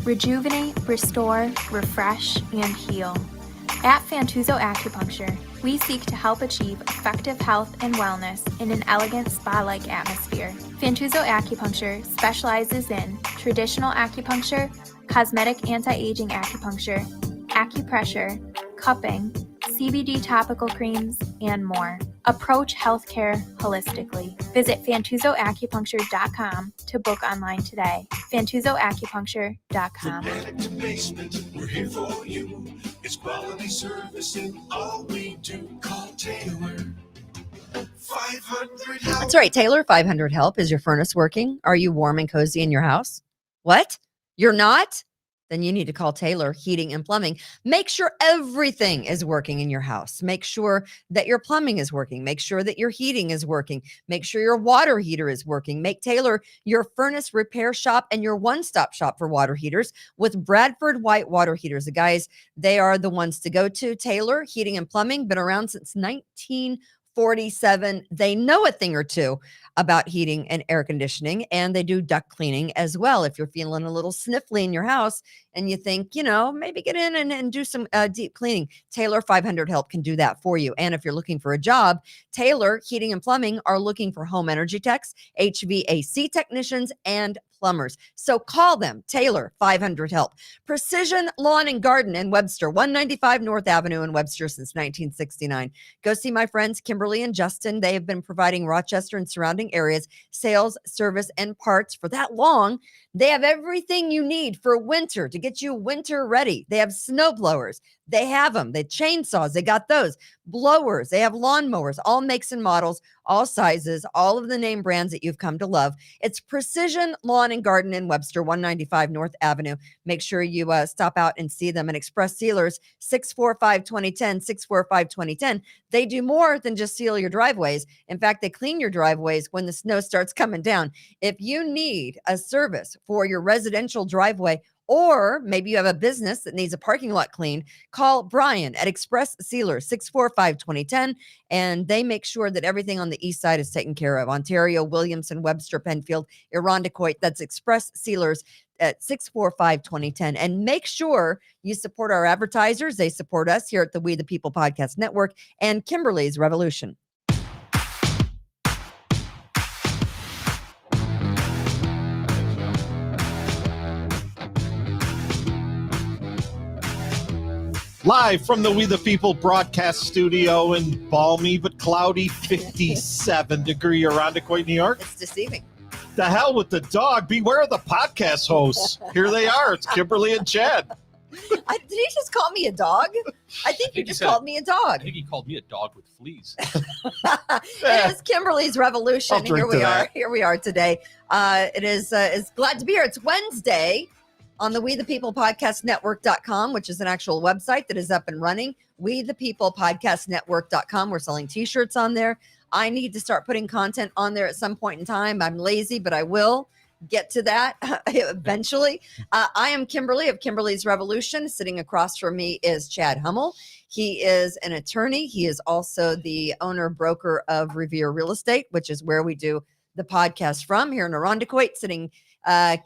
Rejuvenate, restore, refresh, and heal. At Fantuzzo Acupuncture, we seek to help achieve effective health and wellness in an elegant spa-like atmosphere. Fantuzzo Acupuncture specializes in traditional acupuncture, cosmetic anti-aging acupuncture, acupressure, cupping, CBD topical creams, and more. Approach healthcare holistically. Visit FantuzzoAcupuncture.com to book online today. FantuzzoAcupuncture.com. Attic to basement, we're here for you. It's quality service in all we do. Call Taylor. 500 help. That's right, Taylor. 500 help. Is your furnace working? Are you warm and cozy in your house? What? You're not? Then you need to call Taylor Heating and Plumbing. Make sure everything is working in your house. Make sure that your plumbing is working. Make sure that your heating is working. Make sure your water heater is working. Make Taylor your furnace repair shop and your one-stop shop for water heaters with Bradford White water heaters. The guys, they are the ones to go to. Taylor Heating and Plumbing, been around since 1947. They know a thing or two about heating and air conditioning, and they do duct cleaning as well. If you're feeling a little sniffly in your house and you think, maybe get in and do some deep cleaning, Taylor 500 Help can do that for you. And if you're looking for a job, Taylor Heating and Plumbing are looking for home energy techs, HVAC technicians, and plumbers. So call them, Taylor 500 Help. Precision Lawn and Garden in Webster, 195 North Avenue in Webster since 1969. Go see my friends Kimberly and Justin. They have been providing Rochester and surrounding areas sales, service, and parts for that long. They have everything you need for winter to get you winter ready. They have snow blowers. They have them. They chainsaws. They got those blowers. They have lawn mowers, all makes and models, all sizes, all of the name brands that you've come to love. It's Precision Lawn and Garden in Webster, 195 North Avenue. Make sure you stop out and see them. And Express Sealers, 645-2010, 645-2010. They do more than just seal your driveways. In fact, they clean your driveways when the snow starts coming down. If you need a service for your residential driveway, or maybe you have a business that needs a parking lot cleaned, call Brian at Express Sealers, 645-2010, and they make sure that everything on the east side is taken care of. Ontario, Williamson, Webster, Penfield, Irondequoit. That's Express Sealers at 645-2010. And make sure you support our advertisers. They support us here at the We the People Podcast Network and Kimberly's Revolution. Live from the We the People broadcast studio in balmy but cloudy 57-degree Irondequoit, New York. It's deceiving. The hell with the dog. Beware of the podcast hosts. Here they are. It's Kimberly and Chad. Did he just call me a dog? I think you just called me a dog. I think he called me a dog with fleas. It is Kimberly's Revolution. Here we are today. It is glad to be here. It's Wednesday on the We the People Podcast Network.com, which is an actual website that is up and running. We the People Podcast Network.com. We're selling t-shirts on there. I need to start putting content on there at some point in time. I'm lazy, but I will get to that eventually. I am Kimberly of Kimberly's Revolution. Sitting across from me is Chad Hummel. He is an attorney. He is also the owner broker of Revere Real Estate, which is where we do the podcast from here in Irondequoit. Sitting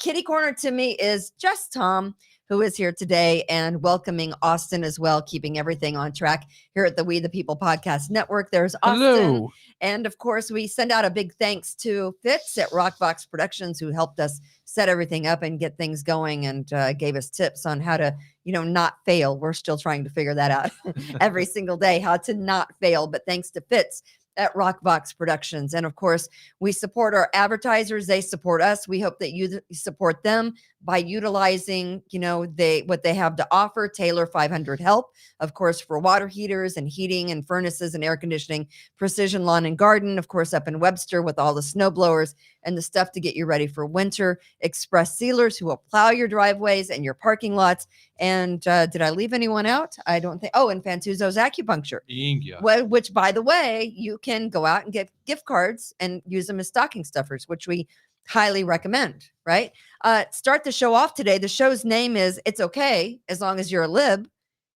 kitty corner to me is just Tom, who is here today, and welcoming Austin as well, keeping everything on track here at the We the People Podcast Network. There's Austin. Hello. And of course, we send out a big thanks to Fitz at Rockbox Productions, who helped us set everything up and get things going, and gave us tips on how to, not fail. We're still trying to figure that out every single day, how to not fail. But thanks to Fitz at Rockbox Productions. And of course, we support our advertisers. They support us. We hope that you support them by utilizing, what they have to offer. Taylor 500 Help, of course, for water heaters and heating and furnaces and air conditioning. Precision Lawn and Garden, of course, up in Webster with all the snow blowers and the stuff to get you ready for winter. Express Sealers, who will plow your driveways and your parking lots. And did I leave anyone out? I don't think. Oh, and Fantuzzo's Acupuncture, which, by the way, you can go out and get gift cards and use them as stocking stuffers, which we highly recommend, right? Start the show off today. The show's name is It's Okay As Long As You're a Lib.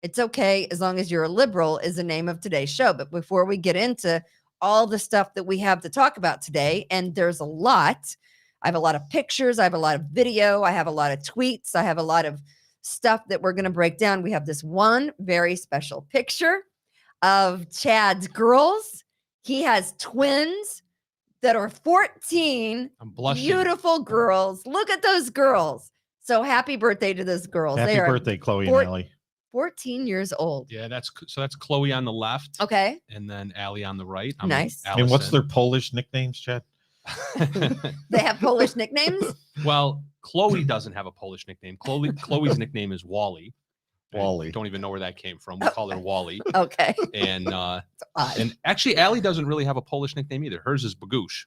It's Okay As Long As You're a Liberal is the name of today's show. But before we get into all the stuff that we have to talk about today, and there's a lot, I have a lot of pictures. I have a lot of video. I have a lot of tweets. I have a lot of stuff that we're going to break down. We have this one very special picture of Chad's girls. He has twins that are 14. I'm blushing. Beautiful girls. Look at those girls. So happy birthday to those girls. Happy They are birthday, Chloe four- and Allie. 14 years old. Yeah, that's Chloe on the left, Okay. and then Allie on the right. Nice. And what's their Polish nicknames, Chad? They have Polish nicknames. Well, Chloe doesn't have a Polish nickname. Chloe's nickname is Wally. I Wally. don't even know where that came from. We call her Wally. Okay. And Odd. actually, Allie doesn't really have a Polish nickname either. Hers is Bagoosh.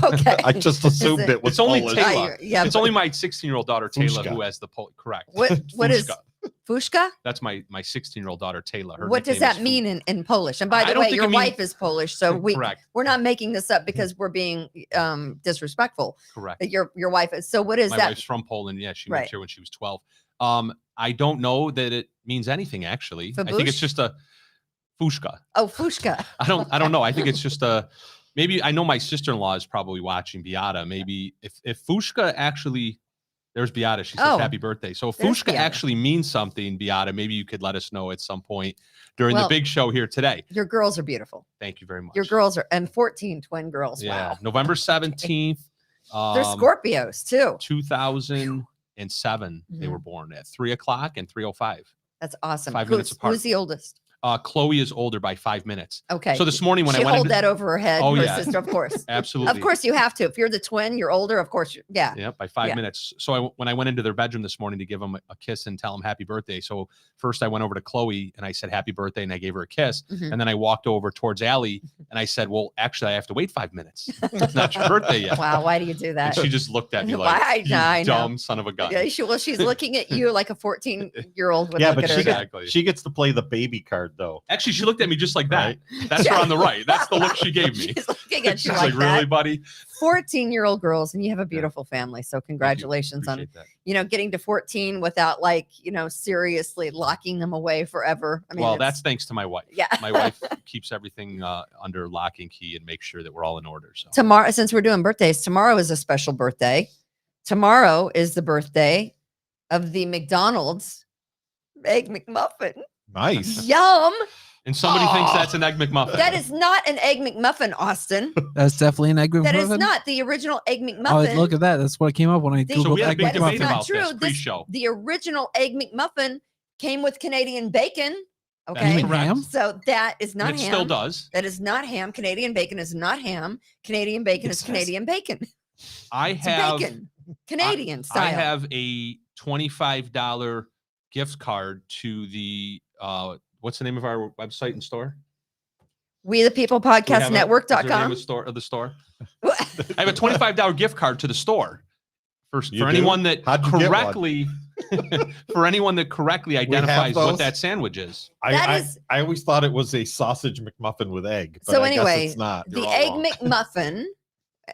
Okay. I just assumed it was It's only Polish. Taylor. Yeah, It's only my 16-year-old daughter Taylor Fushka. who has the correct. what is Fushka. Fushka? That's my 16-year-old daughter Taylor. Her What does nickname is that mean in Polish? And by I the don't way, think your it means- wife is Polish, so Correct. we're not making this up because we're being disrespectful. Correct. Your wife is. So what is My that? wife's from Poland. Yeah, she Right. moved here when she was 12. I don't know that it means anything actually. I think it's Fabush? just a fushka. Oh, Fushka. I don't know. I think it's just a maybe. I know my sister-in-law is probably watching Beata. Maybe if fushka actually, there's Beata. She says Oh, happy birthday. So if there's fushka Beata. actually means something, Beata, maybe you could let us know at some point during Well, the big show here today. Your girls are beautiful. Thank you very much. Your girls are, and 14 twin girls. Yeah, Wow. November 17th. They're Scorpios too. 2007. They Mhm. were born at 3:00 and 3:05. That's awesome. 5 minutes apart. Who's the oldest? Chloe is older by 5 minutes. Okay. So this morning when she I went hold into, that over her head. Oh, her yeah. sister, of course. absolutely, Of course you have to. If you're the twin, you're older. Of course, yeah. yeah, by 5 Yeah. minutes. So when I went into their bedroom this morning to give them a kiss and tell them happy birthday. So first I went over to Chloe and I said happy birthday and I gave her a kiss. Mhm. And then I walked over towards Allie and I said, well, actually I have to wait 5 minutes. It's not your birthday yet. Wow. Why do you do And that? she just looked at me Why? like, you I know. dumb son of a gun. Yeah, she's looking at you like a 14-year-old would Yeah, look but at her. she, Exactly. she gets to play the baby card, though. Actually, she looked at me just like that. Right. That's Yeah. her on the right. That's the look she gave me. She's looking at She's you like, like that. really, buddy? 14-year-old girls, and you have a beautiful family. So Thank you. congratulations on Appreciate that. getting to 14 without seriously locking them away forever. I mean, Well, it's- that's thanks to my wife. yeah. My wife keeps everything under lock and key and makes sure that we're all in order. So Tomorrow, since we're doing birthdays, tomorrow is a special birthday. Tomorrow is the birthday of the McDonald's Egg McMuffin. Nice. Yum! and somebody thinks Aw. that's an egg McMuffin. That is not an Egg McMuffin, Austin. That's definitely an egg McMuffin. That is not the original Egg Oh, McMuffin. look at that. That's what came up when I The- googled So we had a egg big That is debate McMuffin. not about true. this This- pre-show. The original Egg McMuffin came with Canadian bacon. That's Okay. You mean correct. ham? So that is not And it ham. still does. That is not ham. Canadian bacon is not ham. Canadian bacon It is says- Canadian bacon. I It's have bacon. Canadian style. I have a $25 gift card to the what's the name of our website and store? We the People Do we have Podcast a- is there a name Network.com. of the store? I have a $25 gift card to the store for You do? anyone that How'd you get one? correctly for anyone that correctly have identifies what those? that sandwich is. That I, is- I always thought it was a sausage McMuffin with egg. But So I guess anyway, it's not. The You're all Egg wrong. McMuffin,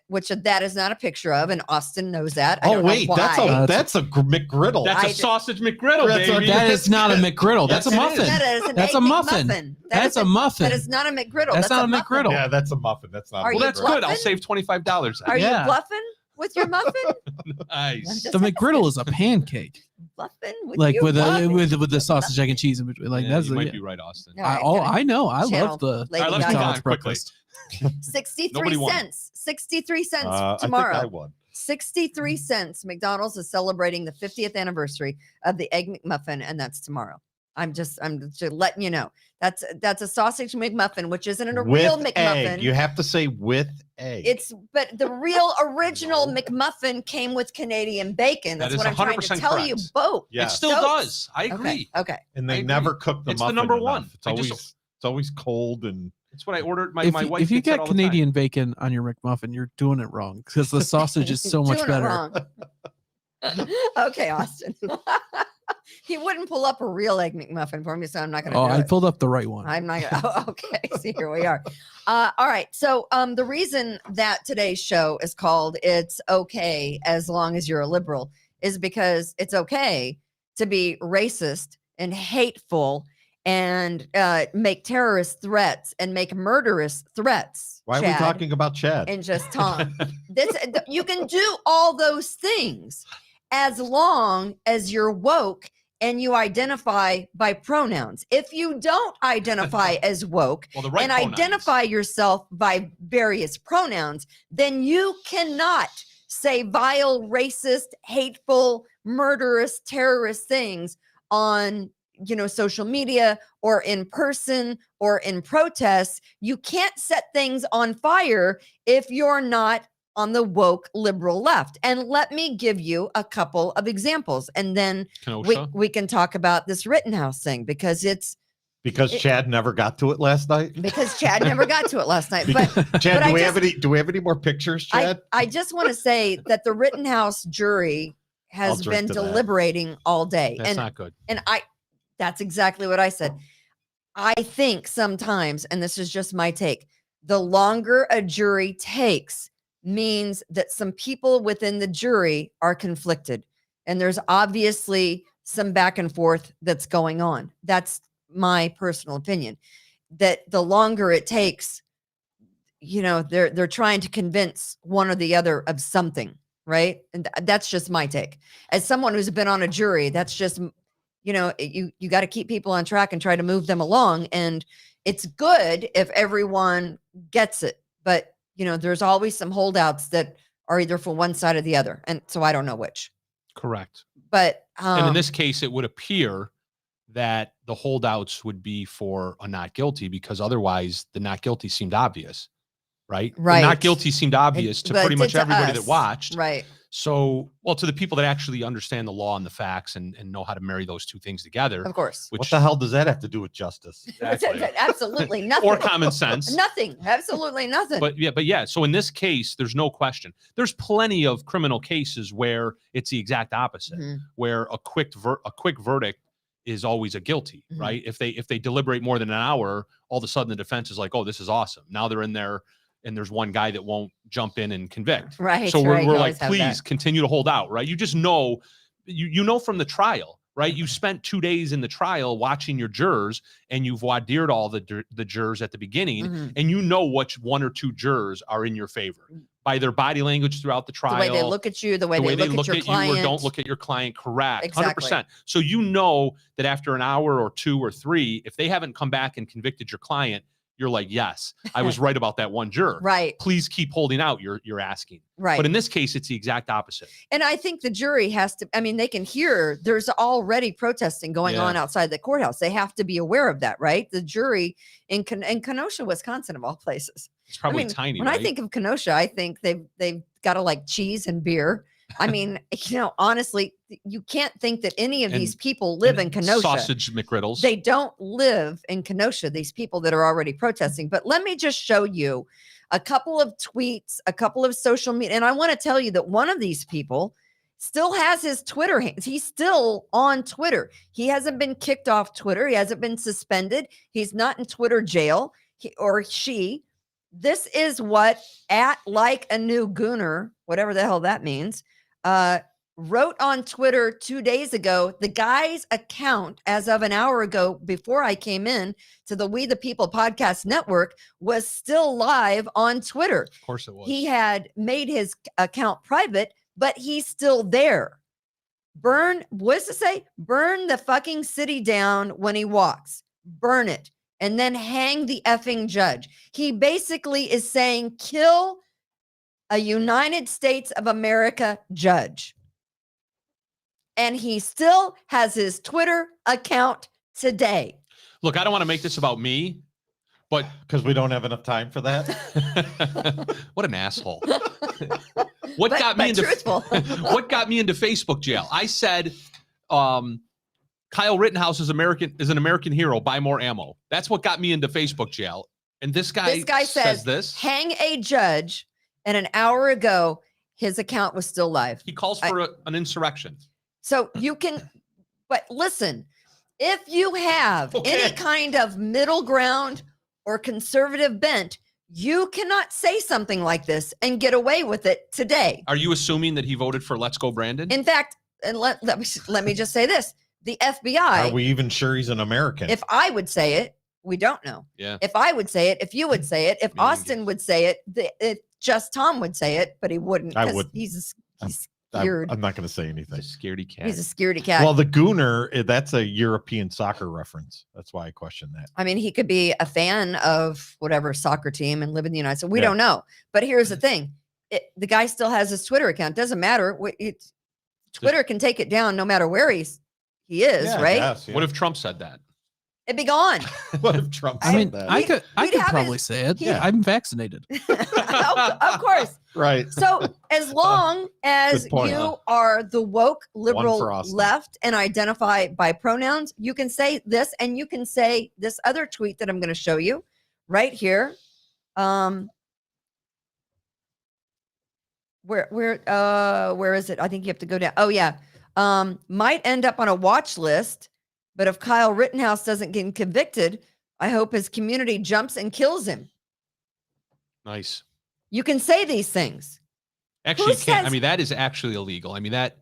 which that is not a picture of, and Austin knows that. I Oh don't know wait, that's why. a McGriddle. That's I a d- sausage McGriddle, That's a- baby. That is not a McGriddle. That's a Yes, it muffin. is. That is an That's Egg a muffin. McMuffin. That's a muffin. That is not a McGriddle. That's not a muffin. McGriddle. Yeah, that's a muffin. That's not. Are a Well, you that's McGriddle. good. I'll bluffing? save $25. Are Yeah. you bluffing with your muffin? Nice. just The McGriddle is a pancake, Bluffing with like you with bluffing? with the sausage, egg, and cheese in between. Like Yeah, that's you a, might yeah. be right, Austin. All right, Oh, gotta I know. I channel love the Lady All right, let's Gaga. move on McDonald's quickly. breakfast. 63 Nobody won. cents. 63 cents I think I tomorrow. won. 63 cents. McDonald's is celebrating the 50th anniversary of the Egg McMuffin, and that's tomorrow. I'm just letting you know. That's a sausage McMuffin, which isn't a real With McMuffin. egg. You have to say with egg. But the real original McMuffin came with Canadian bacon. That That's is what I'm trying to 100% tell you correct. both. Yeah. It still So- does. I Okay. agree. Okay. and I they agree. never cook the It's the muffin number enough. one. It's I just- always cold and That's what I ordered. My If, wife if you gets that get all the time. Canadian bacon on your McMuffin, you're doing it wrong because the sausage is so much Doing it better. wrong. Okay, Austin. He wouldn't pull up a real Egg McMuffin for me, so I'm not going to Oh, do I it. pulled up the right one. I'm not gonna. Oh, okay. See, here we are. All right. So, the reason that today's show is called "It's Okay as Long as You're a Liberal" is because it's okay to be racist and hateful and make terrorist threats and make murderous threats. Why are we Chad, talking about Chad? and just Tom? You can do all those things as long as you're woke and you identify by pronouns. If you don't identify as woke Well, the right and pronouns. identify yourself by various pronouns, then you cannot say vile, racist, hateful, murderous, terrorist things on social media or in person or in protests. You can't set things on fire if you're not on the woke liberal left. And let me give you a couple of examples, and then we can talk about this Rittenhouse thing because Chad never got to it last night. Because Chad never got to it last night. But Chad, but do we have any more pictures, Chad? I just want to say that the Rittenhouse jury has been deliberating all day. That's not good. And that's exactly what I said. I think sometimes, and this is just my take, the longer a jury takes means that some people within the jury are conflicted. And there's obviously some back and forth that's going on. That's my personal opinion. That the longer it takes, they're trying to convince one or the other of something, right? And that's just my take. As someone who's been on a jury, that's just you got to keep people on track and try to move them along. And it's good if everyone gets it. But, there's always some holdouts that are either for one side or the other. And so I don't know which. Correct. But and in this case, it would appear that the holdouts would be for a not guilty because otherwise the not guilty seemed obvious, right? Right. The not guilty seemed obvious to pretty much everybody that watched. Right. So, to the people that actually understand the law and the facts and know how to marry those two things together. Of course. What the hell does that have to do with justice? Exactly. Absolutely nothing. Or common sense. Nothing. Absolutely nothing. But yeah. So in this case, there's no question. There's plenty of criminal cases where it's the exact opposite, where a quick verdict is always a guilty, right? If they deliberate more than an hour, all of a sudden the defense is like, oh, this is awesome. Now they're in there. And there's one guy that won't jump in and convict. Right. So we're You like, please continue to hold out, right? You just know, you know from the trial, right? You spent 2 days in the trial watching your jurors, and you've voir dired all the jurors at the beginning, and you know which one or two jurors are in your favor by their body language throughout the trial. The way they look at you, the way they look at your client. you or don't look at your client, correct. Exactly. 100%. So you know that after an hour or 2 or 3, if they haven't come back and convicted your client, you're like, yes, I was right about that one juror. Right. Please keep holding out. You're asking. Right. But in this case, it's the exact opposite. And I think the jury has to, they can hear there's already protesting going on outside the courthouse. They have to be aware of that, right? The jury in Kenosha, Wisconsin, of all places. It's probably tiny. When I think of Kenosha, I think they've got to like cheese and beer. Honestly, you can't think that any of these people live in Kenosha. Sausage McGriddles. They don't live in Kenosha, these people that are already protesting. But let me just show you a couple of tweets, a couple of social media. And I want to tell you that one of these people still has his Twitter hands. He's still on Twitter. He hasn't been kicked off Twitter. He hasn't been suspended. He's not in Twitter jail. She. This is what @LikeANewGooner, whatever the hell that means, wrote on Twitter 2 days ago. The guy's account, as of an hour ago, before I came in to the We the People podcast network, was still live on Twitter. Of course it was. He had made his account private, but he's still there. What does it say? Burn the fucking city down when he walks. Burn it. And then hang the effing judge. He basically is saying, kill a United States of America judge. And he still has his Twitter account today. Look, I don't want to make this about me, but because we don't have enough time for that. What an asshole. What got me into Facebook jail? I said, Kyle Rittenhouse is an American hero. Buy more ammo. That's what got me into Facebook jail. And this guy says this. Hang a judge. And an hour ago, his account was still live. He calls for an insurrection. So you can, but listen, if you have any kind of middle ground or conservative bent, you cannot say something like this and get away with it today. Are you assuming that he voted for Let's Go Brandon? In fact, and let me just say this. the FBI. Are we even sure he's an American? If I would say it, we don't know. Yeah. If I would say it, if you would say it, if Million Austin would say it, just Tom would say it, but he wouldn't. I 'cause wouldn't. He's scared. I'm not going to say anything. He's a scaredy cat. He's a scaredy cat. Well, the Gooner, that's a European soccer reference. That's why I question that. I mean, he could be a fan of whatever soccer team and live in the United States. We Yeah. don't know. But here's the thing. The guy still has his Twitter account. Doesn't matter. Twitter can take it down no matter where he is, Yeah, I right? guess, yeah. What if Trump said that? It'd be gone. What if Trump I mean, said that? I could we'd have probably his- say it. Yeah. I'm vaccinated. Of course. Right. So as long as Good point. you are the woke for liberal Austin. left and identify by pronouns, you can say this, and you can say this other tweet that I'm going to show you right here. Where is it? I think you have to go down. Oh yeah. Might end up on a watch list, but if Kyle Rittenhouse doesn't get convicted, I hope his community jumps and kills him. Nice. You can say these things. Actually, Who you can't. I says- mean, that is actually illegal. I mean, that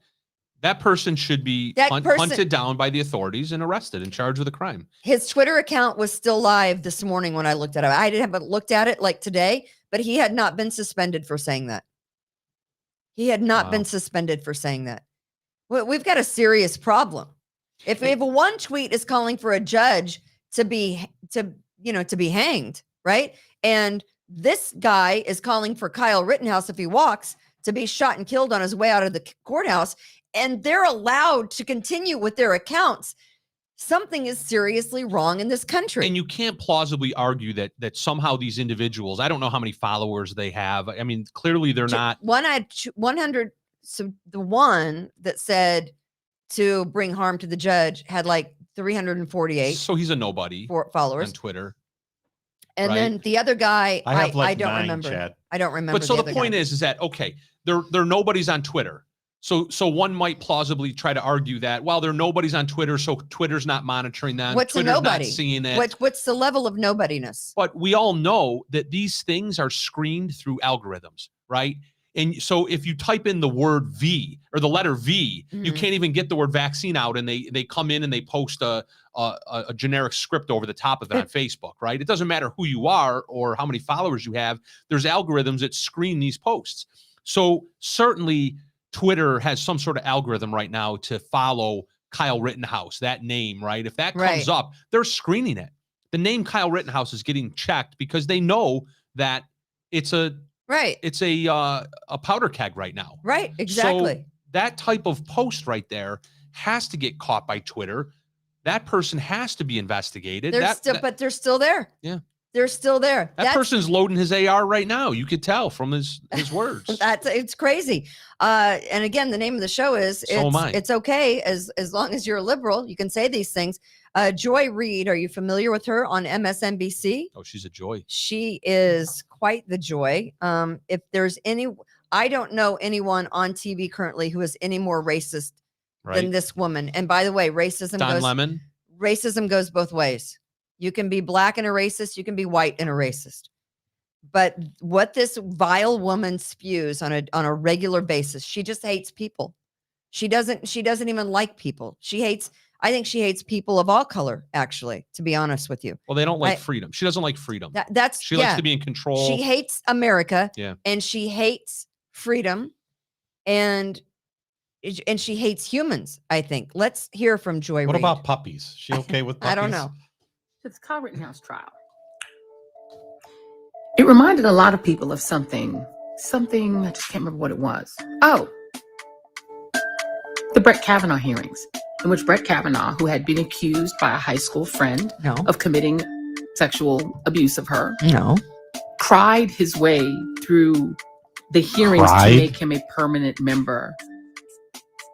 person should be That person- hunted down by the authorities and arrested and charged with a crime. His Twitter account was still live this morning when I looked at it. I haven't looked at it like today, but he had not been suspended for saying that. He had not been Wow. suspended for saying that. We've got a serious problem. If one tweet is calling for a judge to be hanged, right? And this guy is calling for Kyle Rittenhouse, if he walks, to be shot and killed on his way out of the courthouse, and they're allowed to continue with their accounts. Something is seriously wrong in this country. And you can't plausibly argue that somehow these individuals, I don't know how many followers they have. I mean, clearly they're not. One had 100. So the one that said to bring harm to the judge had like 348 So he's a nobody followers. on Twitter. And right? then the other guy, I have like I don't 9, remember. Chad. I don't remember. But so the other point guy. is that, okay, they're nobodies on Twitter. So one might plausibly try to argue that, well, they're nobodies on Twitter, so Twitter's not monitoring them. What's a Twitter's nobody? not seeing it. What's the level of nobodiness? But we all know that these things are screened through algorithms, right? And so if you type in the word V or the letter V, you Mhm. can't even get the word vaccine out, and they come in and they post a generic script over the top of it on Facebook, right? It doesn't matter who you are or how many followers you have. There's algorithms that screen these posts. So certainly Twitter has some sort of algorithm right now to follow Kyle Rittenhouse, that name, right? If that comes Right. up, they're screening it. The name Kyle Rittenhouse is getting checked because they know that it's a Right. powder keg right now. Right. Exactly. So that type of post right there has to get caught by Twitter. That person has to be investigated. But they're still there. Yeah. They're still there. That person's loading his AR right now. You could tell from his words. It's crazy. And again, the name of the show is So am I. It's okay as long as you're a liberal, you can say these things. Joy Reid, are you familiar with her on MSNBC? Oh, she's a joy. She is quite the joy. If there's I don't know anyone on TV currently who is any more racist than Right. this woman. And by the way, racism Don Lemon. goes both ways. You can be black and a racist, you can be white and a racist. But what this vile woman spews on a regular basis, she just hates people. She doesn't even like people. I think she hates people of all color, actually, to be honest with you. Well, they don't like freedom. She doesn't like freedom. She likes to be in control. She hates America. Yeah. And she hates freedom. And she hates humans, I think. Let's hear from Joy What Reid. about puppies? She okay with puppies? I don't know. To the Kyle Rittenhouse trial. It reminded a lot of people of something, I just can't remember what it was. Oh, the Brett Kavanaugh hearings, in which Brett Kavanaugh, who had been accused by a high school friend No. of committing sexual abuse of her, No. cried his way through the hearings Cried? to make him a permanent member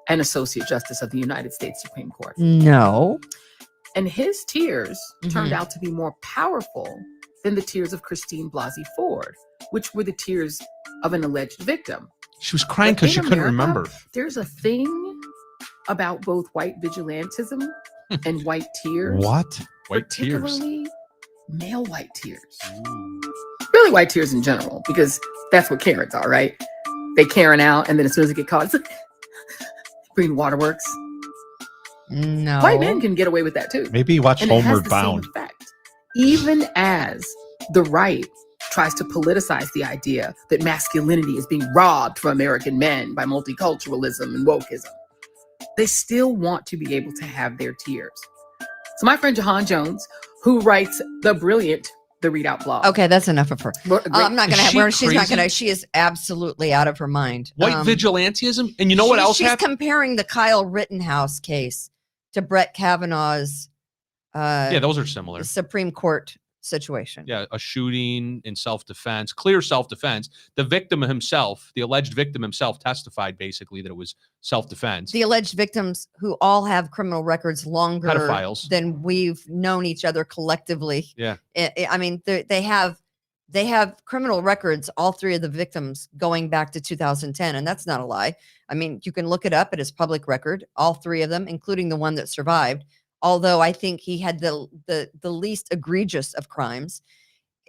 and Associate Justice of the United States Supreme Court. No. And his tears turned Mhm. out to be more powerful than the tears of Christine Blasey Ford, which were the tears of an alleged victim. She was crying But because she in couldn't America, remember. There's a thing about both white vigilantism and white tears. What? White tears. Particularly male white tears. Really white tears in general, because that's what Karens are, right? They Karen out, and then as soon as they get caught, it's like Green Waterworks. No. White men can get away with that too. Maybe you watch And it has Homeward the Bound. same effect. Even as the right tries to politicize the idea that masculinity is being robbed from American men by multiculturalism and wokeism, they still want to be able to have their tears. So my friend Jahan Jones, who writes the brilliant The Readout blog. Okay, that's enough of her. I'm not Is gonna have she her. She's not crazy? gonna. She is absolutely out of her mind. White vigilantism. And you know what else She's happened? comparing the Kyle Rittenhouse case to Brett Kavanaugh's Yeah, those are similar. Supreme Court situation. Yeah, a shooting in self-defense, clear self-defense. The victim himself, the alleged victim himself, testified basically that it was self-defense. The alleged victims, who all have criminal records longer Pedophiles. than we've known each other collectively. Yeah. I mean, they have criminal records, all three of the victims, going back to 2010, and that's not a lie. I mean, you can look it up. It is public record, all three of them, including the one that survived. Although I think he had the least egregious of crimes.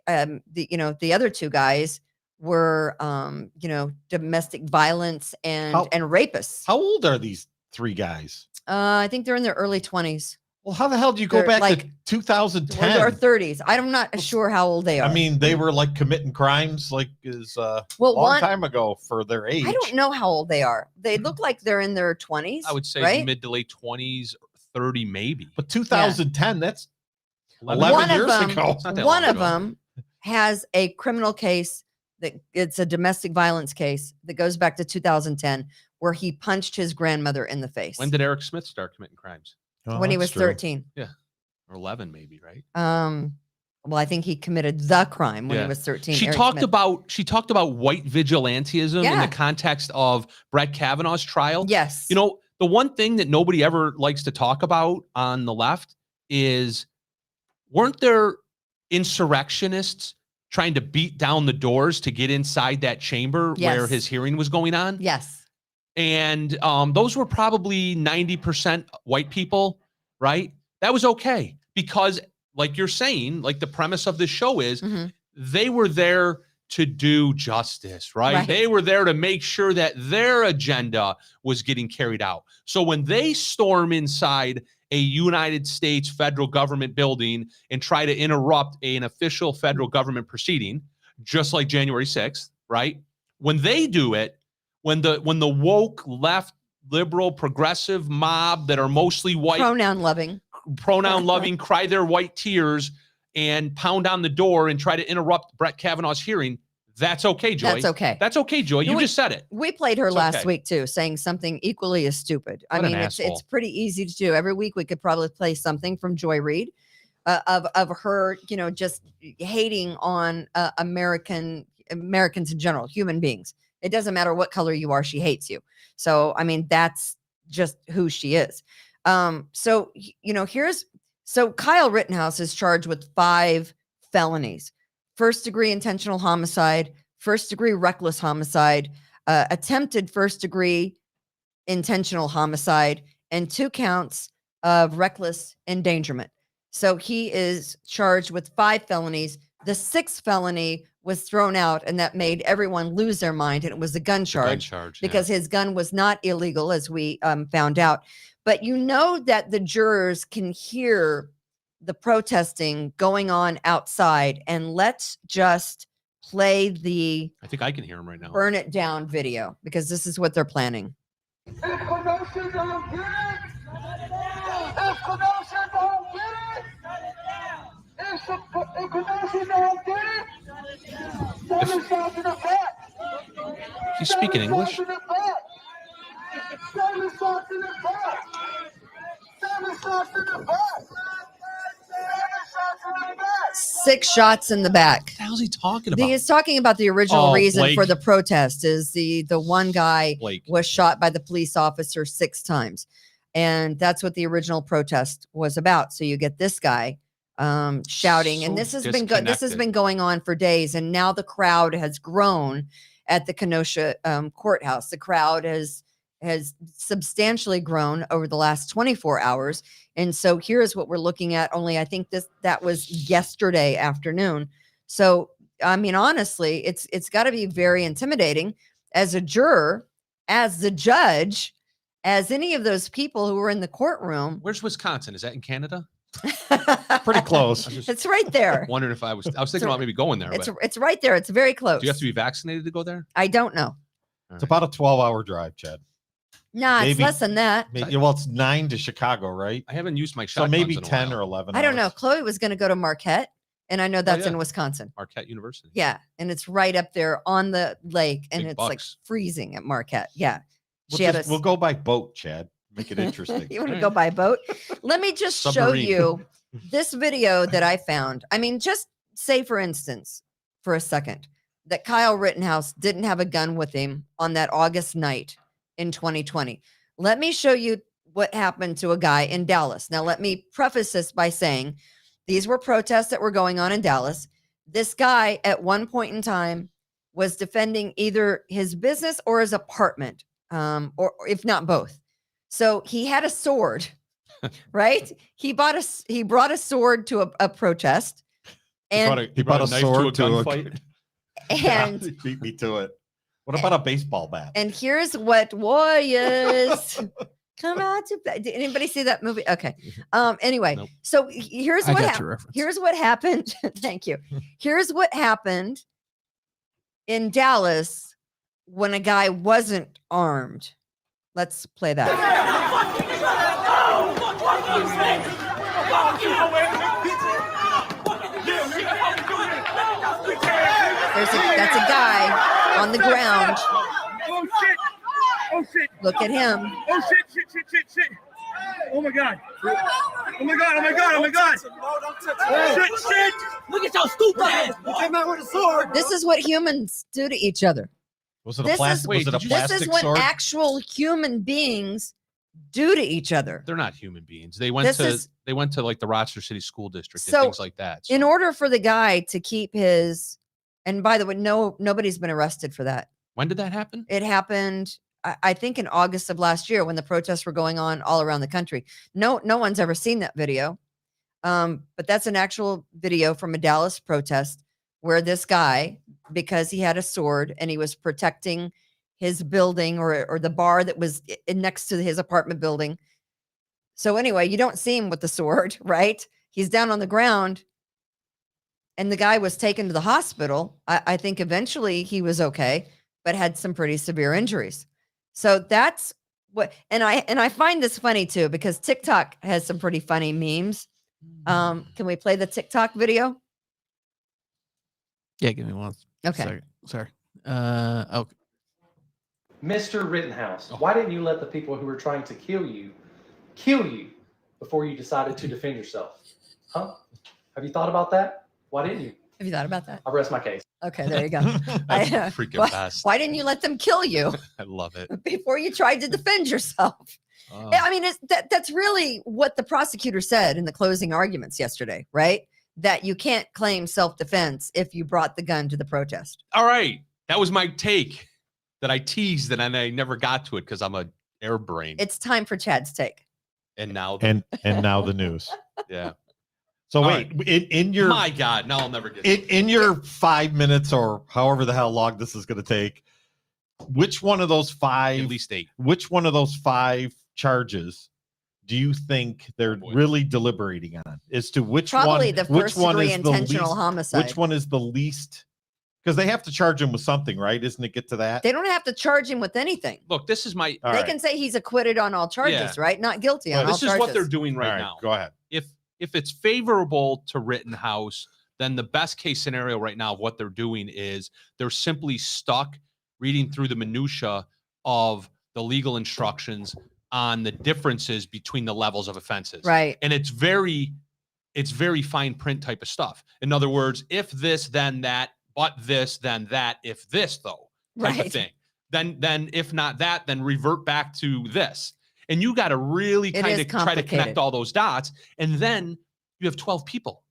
The other two guys were domestic violence and rapists. How old are these three guys? I think they're in their early 20s. Well, how the hell do you go They're back like- to 2010? Or 30s. I'm not sure how old they are. I mean, they were like committing crimes like is a Well, long one- time ago for their age. I don't know how old they are. They look like they're in their 20s. I would say right? mid to late 20s, 30 maybe. But 2010, that's 11 One of years them- ago. It's not that One long of ago. them has a criminal case that it's a domestic violence case that goes back to 2010, where he punched his grandmother in the face When did Eric Smith start committing crimes? Oh, when he that's was true. 13. Or 11 maybe, right? Well, I think he committed the crime when Yeah. he was 13. She Eric talked Smith. about white vigilantism in Yeah. the context of Brett Kavanaugh's trial. Yes. You know, the one thing that nobody ever likes to talk about on the left is, weren't there insurrectionists trying to beat down the doors to get inside that chamber where Yes. his hearing was going on? Yes. And those were probably 90% white people, right? That was okay because, like you're saying, like the premise of this show is, Mhm. they were there to do justice, right? Right. They were there to make sure that their agenda was getting carried out. So when they storm inside a United States federal government building and try to interrupt an official federal government proceeding, just like January 6th, right? When they do it, when the woke left liberal progressive mob that are mostly white, Pronoun loving. pronoun loving, cry their white tears and pound on the door and try to interrupt Brett Kavanaugh's hearing, that's okay, Joy. That's okay. That's okay, Joy. You No, just said it. We played her It's last okay. week too, saying something equally as stupid. I What an mean, it's asshole. pretty easy to do. Every week we could probably play something from Joy Reid of her, just hating on Americans in general, human beings. It doesn't matter what color you are, she hates you. So I mean, that's just who she is. So Kyle Rittenhouse is charged with 5 felonies: first degree intentional homicide, first degree reckless homicide, attempted first degree intentional homicide, and 2 counts of reckless endangerment. So he is charged with 5 felonies. The 6th felony was thrown out, and that made everyone lose their mind. And it was a gun charge, yeah. because his gun was not illegal, as we found out. But you know that the jurors can hear the protesting going on outside. And let's just play the I think I can hear him right now. burn it down video, because this is what they're planning. He's speaking English. Six shots in the back. What the hell's he talking about? He's talking about the original Oh, reason for Blake. the protest is the one guy Blake. was shot by the police officer 6 times. And that's what the original protest was about. So you get this guy shouting, So and this has disconnected. been going on for days. And now the crowd has grown at the Kenosha courthouse. The crowd has substantially grown over the last 24 hours. And so here's what we're looking at. Only I think that was yesterday afternoon. So I mean, honestly, it's got to be very intimidating as a juror, as the judge, as any of those people who were in the courtroom. Where's Wisconsin? Is that in Canada? Pretty close. It's right there. Wondering if I was thinking about maybe going there. It's But it's right there. It's very close. do you have to be vaccinated to go there? I don't know. It's about a 12-hour drive, Chad. Nah, it's Maybe- less than that. Maybe, well, it's 9 to Chicago, right? I haven't used my So shotguns maybe in a 10 while. or 11. I don't know. hours. Chloe was going to go to Marquette, and I know that's yeah. in Wisconsin. Marquette University. Yeah, and it's right up there on the lake, and Big it's like bucks. freezing at Marquette. Yeah, We'll go by boat, Chad. Make it interesting. You want to All go right. by boat? Let me just show Submarine. you this video that I found. I mean, just say for instance, for a second, that Kyle Rittenhouse didn't have a gun with him on that August night in 2020. Let me show you what happened to a guy in Dallas. Now, let me preface this by saying these were protests that were going on in Dallas. This guy at one point in time was defending either his business or his apartment, or if not both. So he had a sword, right? He brought a sword to a protest, and He brought a knife sword to a gunfight. and beat me to it. What about a baseball bat? and here's what warriors come out to play. Did anybody see that movie? Okay. Anyway, Nope. so here's I what got your reference. here's what happened. Thank you. Here's what happened in Dallas when a guy wasn't armed. Let's play that. That's a guy on the ground. Oh shit! Oh shit! Look at him. Oh shit! Oh my god! Oh my god! Oh my god! Oh my god! Shit! Look at your stupid ass! You came out with a sword. This is what humans do to each other. Was it This a plastic? is- Wait, Was it a did you- This plastic is what sword? actual human beings do to each other. They're not human beings. They went to like the Rochester City School District So, and things like that. In So- order for the guy to keep his, and by the way, nobody's been arrested for that. when did that happen? It happened, I think, in August of last year when the protests were going on all around the country. No one's ever seen that video, but that's an actual video from a Dallas protest where this guy, because he had a sword and he was protecting his building or the bar that was next to his apartment building. So anyway, you don't see him with the sword, right? He's down on the ground, and the guy was taken to the hospital. I think eventually he was okay, but had some pretty severe injuries. So that's what, and I find this funny too, because TikTok has some pretty funny memes. Can we play the TikTok video? Yeah, give me one. Okay. Second. Sorry. Okay. Mr. Rittenhouse, why didn't you let the people who were trying to kill you before you decided to defend yourself? Huh? Have you thought about that? Why didn't you? Have you thought about that? I rest my case. Okay, there you go. That's I, freaking why, best. why didn't you let them kill you I love it. before you tried to defend yourself? Oh. I mean, that's really what the prosecutor said in the closing arguments yesterday, right? That you can't claim self-defense if you brought the gun to the protest. All right. That was my take that I teased and I never got to it because I'm a air brain. It's time for Chad's take. And now, and now the news. yeah. So All wait, in your My God, now I'll never get in your 5 minutes or however the hell long this is going to take, which one of those at five? least 8. Which one of those 5 charges do you think they're boy. really deliberating on? As to which Probably one? the which first one degree is the intentional least? homicide. Which one is the least? Because they have to charge him with something, right? Isn't it? Get to that. They don't have to charge him with anything. Look, this is my. All They right. can say he's acquitted on all charges, Yeah. right? Not guilty on all This is charges. what they're doing All right right, now. go ahead. If it's favorable to Rittenhouse, then the best case scenario right now of what they're doing is they're simply stuck reading through the minutia of the legal instructions on the differences between the levels of offenses. Right. And it's very fine print type of stuff. In other words, if this, then that, but this, then that, if this though, type Right. of thing. Then if not that, then revert back to this. And you got to really It kind is of try to complicated. connect all those dots. And then you have 12 people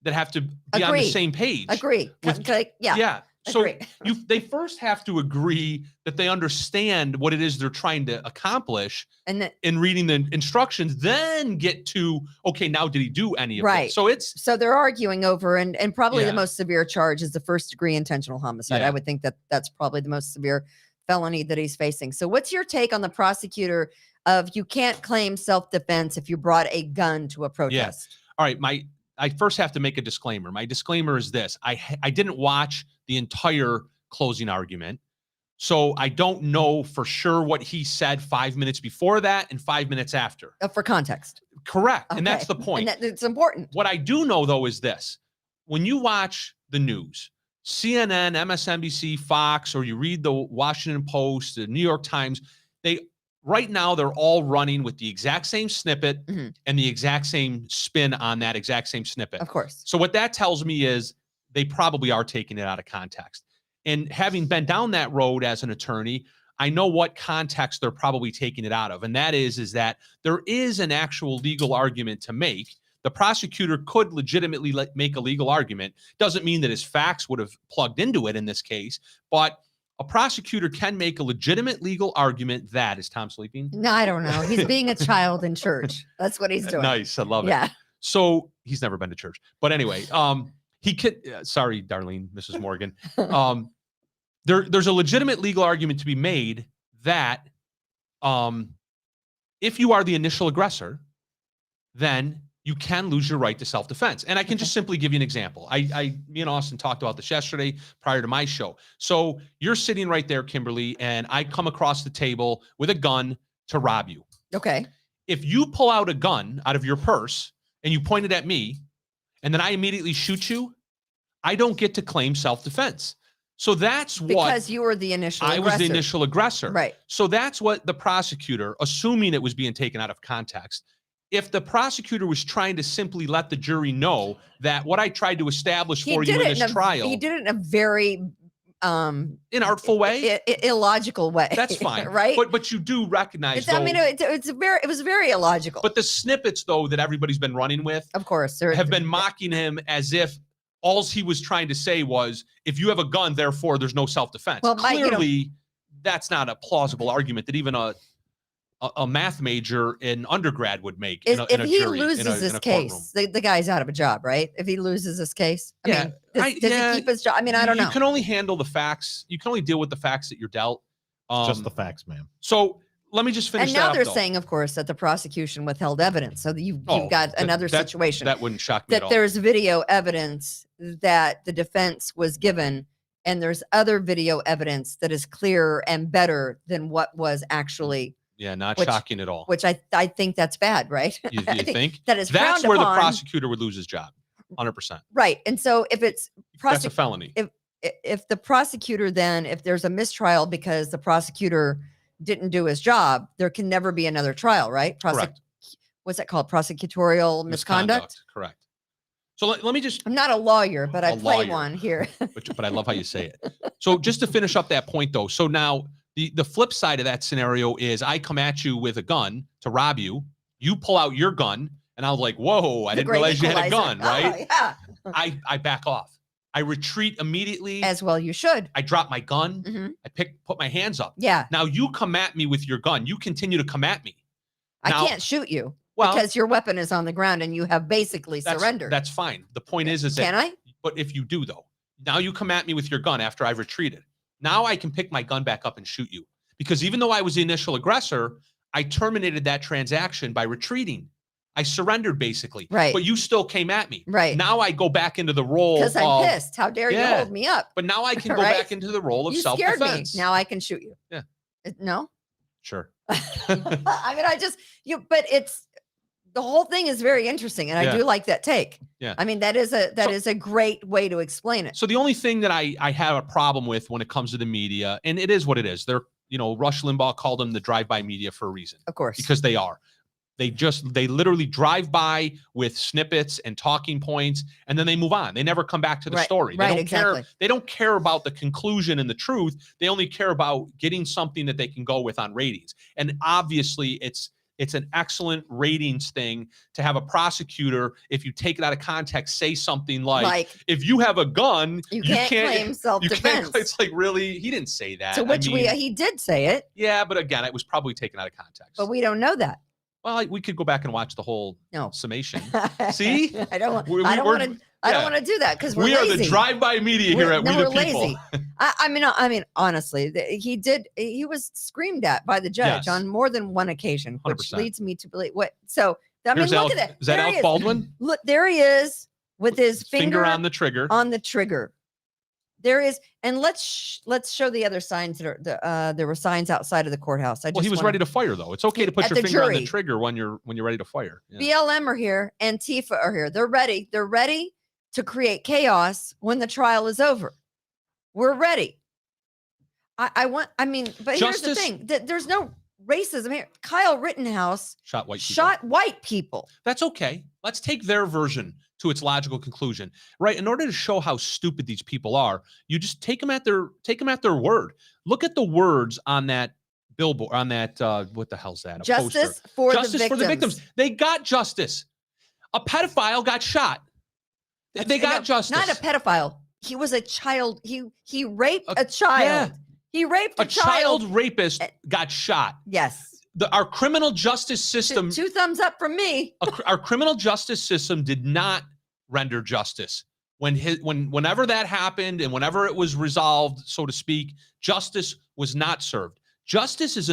that have to be on the Agree. same page. Agree. With- Yeah. Yeah. So Agree. they first have to agree that they understand what it is they're trying to accomplish And then, in reading the instructions, then get to, okay, now did he do any of Right. it? So it's so they're arguing over, and probably Yeah. the most severe charge is the first degree intentional homicide. Yeah. I would think that that's probably the most severe. felony that he's facing. So what's your take on the prosecutor of you can't claim self-defense if you brought a gun to a protest? All right, I first have to make a disclaimer. My disclaimer is this. I didn't watch the entire closing argument. So I don't know for sure what he said 5 minutes before that and 5 minutes after. For context. Correct. And that's the point. And it's important. What I do know, though, is this. When you watch the news, CNN, MSNBC, Fox, or you read the Washington Post, the New York Times, right now they're all running with the exact same snippet and the exact same spin on that exact same snippet. Of course. So what that tells me is they probably are taking it out of context. And having been down that road as an attorney, I know what context they're probably taking it out of. And that is that there is an actual legal argument to make. The prosecutor could legitimately make a legal argument. Doesn't mean that his facts would have plugged into it in this case, but a prosecutor can make a legitimate legal argument that, is Tom sleeping? No, I don't know. He's being a child in church. That's what he's doing. Nice. I love it. Yeah. So he's never been to church. But anyway, he could, sorry, Darlene, Mrs. Morgan. There's a legitimate legal argument to be made that if you are the initial aggressor, then you can lose your right to self-defense. And I can just simply give you an example. Me and Austin talked about this yesterday prior to my show. So you're sitting right there, Kimberly, and I come across the table with a gun to rob you. Okay. If you pull out a gun out of your purse and you point it at me, and then I immediately shoot you, I don't get to claim self-defense. So that's because you were the initial aggressor. I was the initial aggressor. Right. So that's what the prosecutor, assuming it was being taken out of context, if the prosecutor was trying to simply let the jury know that what I tried to establish for you in this trial. He did it in a very inartful way, illogical way. That's fine, right? But you do recognize. It was very illogical. But the snippets, though, that everybody's been running with, of course, have been mocking him as if all he was trying to say was, if you have a gun, therefore there's no self-defense. Well, clearly, that's not a plausible argument that even a math major in undergrad would make. If he loses this case, the guy's out of a job, right? If he loses this case, does he keep his job? I mean, I don't know. You can only handle the facts. You can only deal with the facts that you're dealt. Just the facts, ma'am. So let me just finish. And now they're saying, of course, that the prosecution withheld evidence. So you've got another situation. That wouldn't shock me at all. That there's video evidence that the defense was given, and there's other video evidence that is clearer and better than what was actually. Yeah, not shocking at all. Which I think that's bad, right? You think? That is that's where the prosecutor would lose his job, 100%. Right, and so if it's that's a felony. If the prosecutor then, if there's a mistrial because the prosecutor didn't do his job, there can never be another trial, right? Correct. What's that called? Prosecutorial misconduct? Correct. So let me just. I'm not a lawyer, but I play one here. but I love how you say it. So just to finish up that point, though. So now. The flip side of that scenario is I come at you with a gun to rob you. You pull out your gun, and I was like, whoa, I didn't realize you had a gun, right? Oh, yeah. I back off. I retreat immediately. As well you should. I drop my gun. Mm-hmm. I put my hands up. Yeah. Now you come at me with your gun. You continue to come at me. Now, I can't shoot you because your weapon is on the ground and you have basically surrendered. That's fine. The point is can that. I? But if you do, though, now you come at me with your gun after I've retreated. Now I can pick my gun back up and shoot you. Because even though I was the initial aggressor, I terminated that transaction by retreating. I surrendered basically. Right. But you still came at me. Right. Now I go back into the role because I'm pissed. How dare you hold me up? But now I can go back into the role of self-defense. You scared me. Now I can shoot you. Yeah. No? Sure. I mean, but it's the whole thing is very interesting, and I do like that take. Yeah. I mean, that is a great way to explain it. So the only thing that I have a problem with when it comes to the media, and it is what it is. Rush Limbaugh called them the drive-by media for a reason. Of course. Because they are. They literally drive by with snippets and talking points, and then they move on. They never come back to the story. They don't care. They don't care about the conclusion and the truth. They only care about getting something that they can go with on ratings. And obviously, it's an excellent ratings thing to have a prosecutor, if you take it out of context, say something like if you have a gun, you can't claim self-defense. It's like, really? He didn't say that. To which he did say it. Yeah, but again, it was probably taken out of context. But we don't know that. Well, we could go back and watch the whole summation. See? I don't want to I don't Yeah. want to do that because we're We are lazy. the drive-by media here at We the we're People. lazy. I mean, honestly, he was screamed at by the judge Yes. on more than one occasion, which 100%. leads me to believe what. So I mean, Here's look Alec, at that. is that There Alec he is. Baldwin? Look, there he is with his Finger on the trigger. on the trigger. There is, and let's show the other signs that are there were signs outside of the courthouse. Well, he was ready to fire though. It's okay to put At your the finger on the jury. trigger when you're ready to fire. Yeah. BLM are here, Antifa are here. They're ready. They're ready to create chaos when the trial is over. We're ready. But here's the Justice- thing: that there's no racism here. Kyle Rittenhouse Shot white people. shot white people. That's okay. Let's take their version to its logical conclusion, right? In order to show how stupid these people are, you just take them at their word. Look at the words on that billboard, on that what the hell's that? A Justice poster. for Justice the for the victims. They got justice. A pedophile got shot. They got justice. Not a pedophile. He was a child. He raped a child. yeah. He raped A child rapist got shot. Yes. Our criminal justice system. Two thumbs up from me. Our criminal justice system did not render justice whenever that happened and whenever it was resolved, so to speak. Justice was not served. Justice is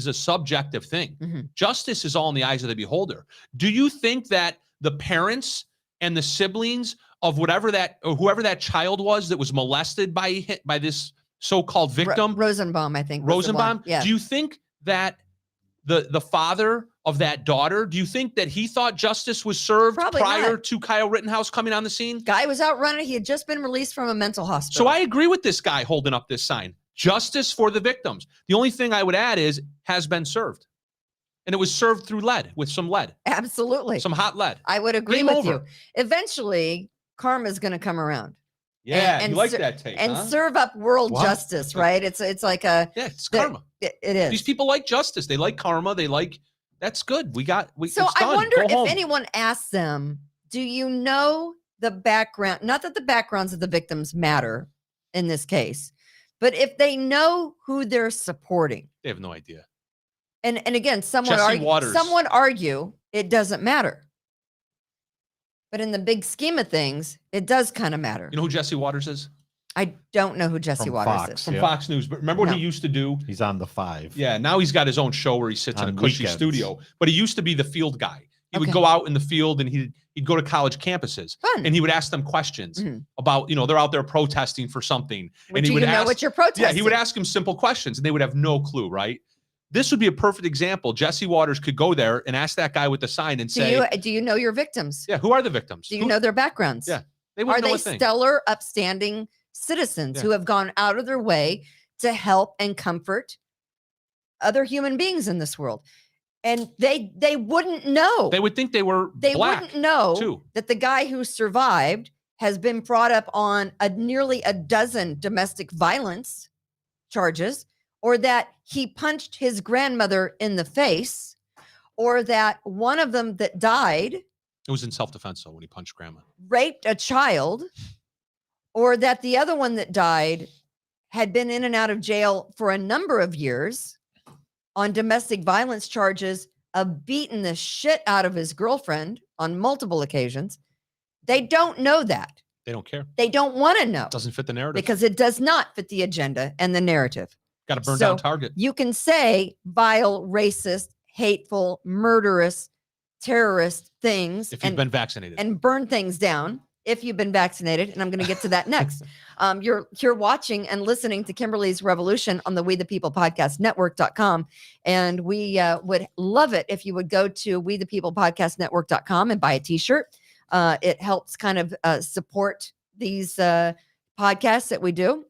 a subjective thing. Mm-hmm. Justice is all in the eyes of the beholder. Do you think that the parents and the siblings of whoever that child was that was molested by this so-called victim, Rosenbaum, I think. was the one. Rosenbaum? Yeah. Do you think that the father of that daughter, do you think that he thought justice was served Probably prior not. to Kyle Rittenhouse coming on the scene? Guy was out running. He had just been released from a mental hospital. So I agree with this guy holding up this sign. Justice for the victims. The only thing I would add is has been served. And it was served through lead, with some lead. Absolutely. Some hot lead. I would agree Game with over. you. Eventually, karma's going to come around. Yeah, and you like ser- that take, and huh? serve up world What? justice, right? It's like a Yeah, it's karma. it is. These people like justice. They like karma. They like, that's good. So it's I done. wonder Go if home. anyone asks them, do you know the background? Not that the backgrounds of the victims matter in this case, but if they know who they're supporting. They have no idea. And again, someone Jesse Waters. argue it doesn't matter. But in the big scheme of things, it does kind of matter. You know who Jesse Waters is? I don't know who Jesse From Waters Fox. is. From Yep. Fox News. But remember what No. he used to do? He's on the 5. Yeah, now he's got his own show where he sits in a On cushy weekends. studio. But he used to be the field guy. He would Okay. go out in the field and he'd go to college campuses Fun. and he would ask them questions Mhm. about, they're out there protesting for something. What and do he would you know ask, what you're protesting? yeah, he would ask them simple questions and they would have no clue, right? This would be a perfect example. Jesse Waters could go there and ask that guy with the sign and say, Do you know your victims? yeah, who are the victims? Do you Who- know their backgrounds? Yeah, they Are wouldn't know they a thing. stellar, upstanding citizens Yeah. who have gone out of their way to help and comfort other human beings in this world? And they wouldn't know. They would think they were They black wouldn't know too. that the guy who survived has been brought up on nearly a dozen domestic violence charges, or that he punched his grandmother in the face, or that one of them that died It was in self-defense though when he punched grandma. raped a child, or that the other one that died had been in and out of jail for a number of years on domestic violence charges of beating the shit out of his girlfriend on multiple occasions. They don't know that. They don't care. They don't want to know Doesn't fit the narrative. because it does not fit the agenda and the narrative. Got to burn so down Target. You can say vile, racist, hateful, murderous, terrorist things If you've been vaccinated. and burn things down if you've been vaccinated. And I'm going to get to that next. You're watching and listening to Kimberly's Revolution on the We the People Podcast Network.com. And we would love it if you would go to We the People Podcast Network.com and buy a t-shirt. It helps kind of support these podcasts that we do.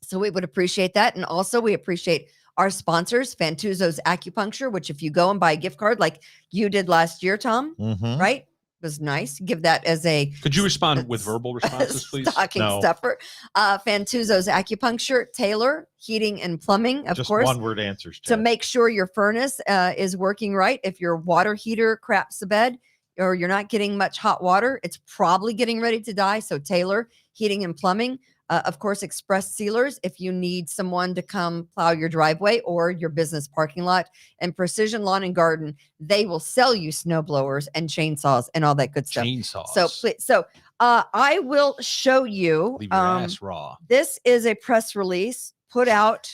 So we would appreciate that. And also we appreciate our sponsors, Fantuzzo's Acupuncture, which if you go and buy a gift card like you did last year, Tom, Mhm. right? Was nice. Give that as a Could you respond with verbal responses, please? stocking No. stuffer. Fantuzzo's Acupuncture, Taylor Heating and Plumbing, of Just course, one-word answers. to Chad. make sure your furnace is working right. If your water heater craps the bed or you're not getting much hot water, it's probably getting ready to die. So Taylor Heating and Plumbing. Of course, Express Sealers if you need someone to come plow your driveway or your business parking lot. And Precision Lawn and Garden, they will sell you snow blowers and chainsaws and all that good stuff. Chainsaws. So I will show you. Leave your ass raw. This is a press release put out,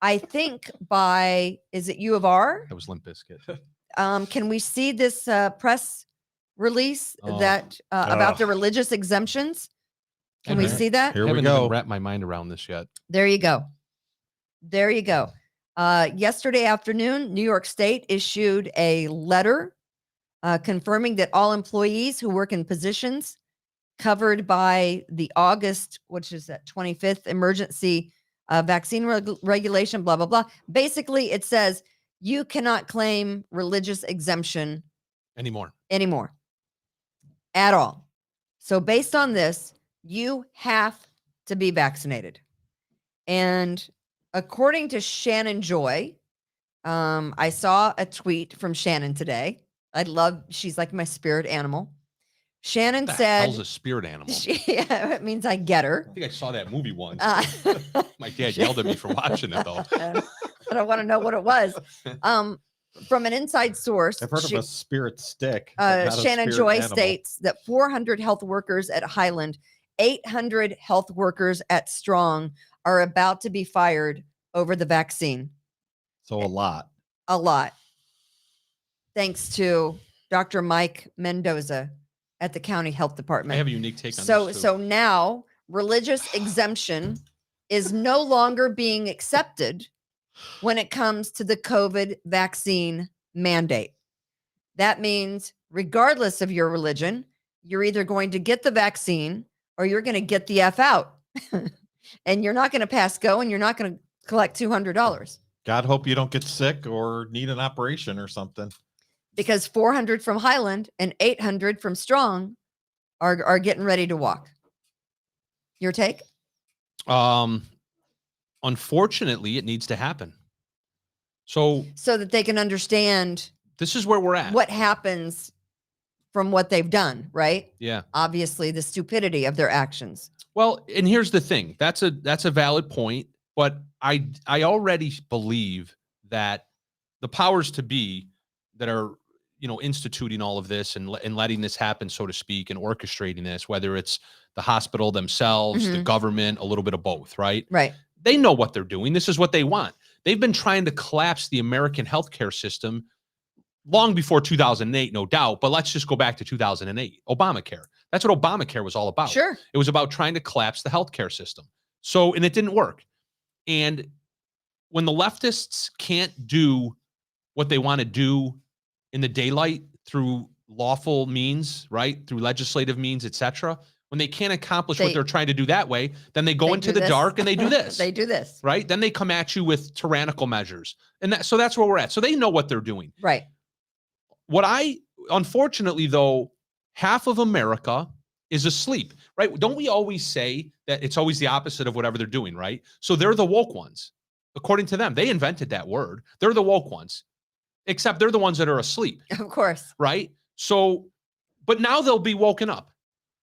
I think, by, is it U of R? That was Limp Bizkit. Can we see this press release Oh. that about the religious exemptions? Can we Okay. see that? Here I we haven't go. even wrapped my mind around this yet. There you go. There you go. Yesterday afternoon, New York State issued a letter confirming that all employees who work in positions covered by the August, which is that 25th emergency vaccine regulation, blah, blah, blah. Basically, it says you cannot claim religious exemption Anymore. at all. So based on this, you have to be vaccinated. And according to Shannon Joy, I saw a tweet from Shannon today. She's like my spirit animal. Shannon What the said, hell's a spirit animal? yeah, it means I get her. I think I saw that movie once. Uh, My dad yelled at me for watching it, though. I don't want to know what it was. From an inside source, I've heard of a spirit stick. but not a Shannon spirit Joy animal. states that 400 health workers at Highland, 800 health workers at Strong are about to be fired over the vaccine. So a lot. A lot. Thanks to Dr. Mike Mendoza at the county health I department. have a unique take on So this, too. so now religious exemption is no longer being accepted when it comes to the COVID vaccine mandate. That means regardless of your religion, you're either going to get the vaccine or you're going to get the F out. And you're not going to pass go and you're not going to collect $200 God hope you don't get sick or need an operation or something. because 400 from Highland and 800 from Strong are getting ready to walk. Your take? Unfortunately, it needs to happen. So So that they can understand this is where we're at. what happens from what they've done, right? Yeah. Obviously, the stupidity of their actions. Well, and here's the thing. That's a valid point, but I already believe that the powers to be that are, instituting all of this and letting this happen, so to speak, and orchestrating this, whether it's the hospital themselves, the government, a little bit of both, right? Right. They know what they're doing. This is what they want. They've been trying to collapse the American healthcare system long before 2008, no doubt. But let's just go back to 2008, Obamacare. That's what Obamacare was all about. Sure. It was about trying to collapse the healthcare system. So, and it didn't work. And when the leftists can't do what they want to do in the daylight through lawful means, right? Through legislative means, etc. When they can't accomplish what they're trying to do that way, then they go They into do the this. dark and they do this. They do this. Right? Then they come at you with tyrannical measures. And so that's where we're at. So they know what they're doing. Right. Unfortunately, though, half of America is asleep, right? Don't we always say that it's always the opposite of whatever they're doing, right? So they're the woke ones. According to them, they invented that word. They're the woke ones, except they're the ones that are asleep, Of course. right? So, but now they'll be woken up.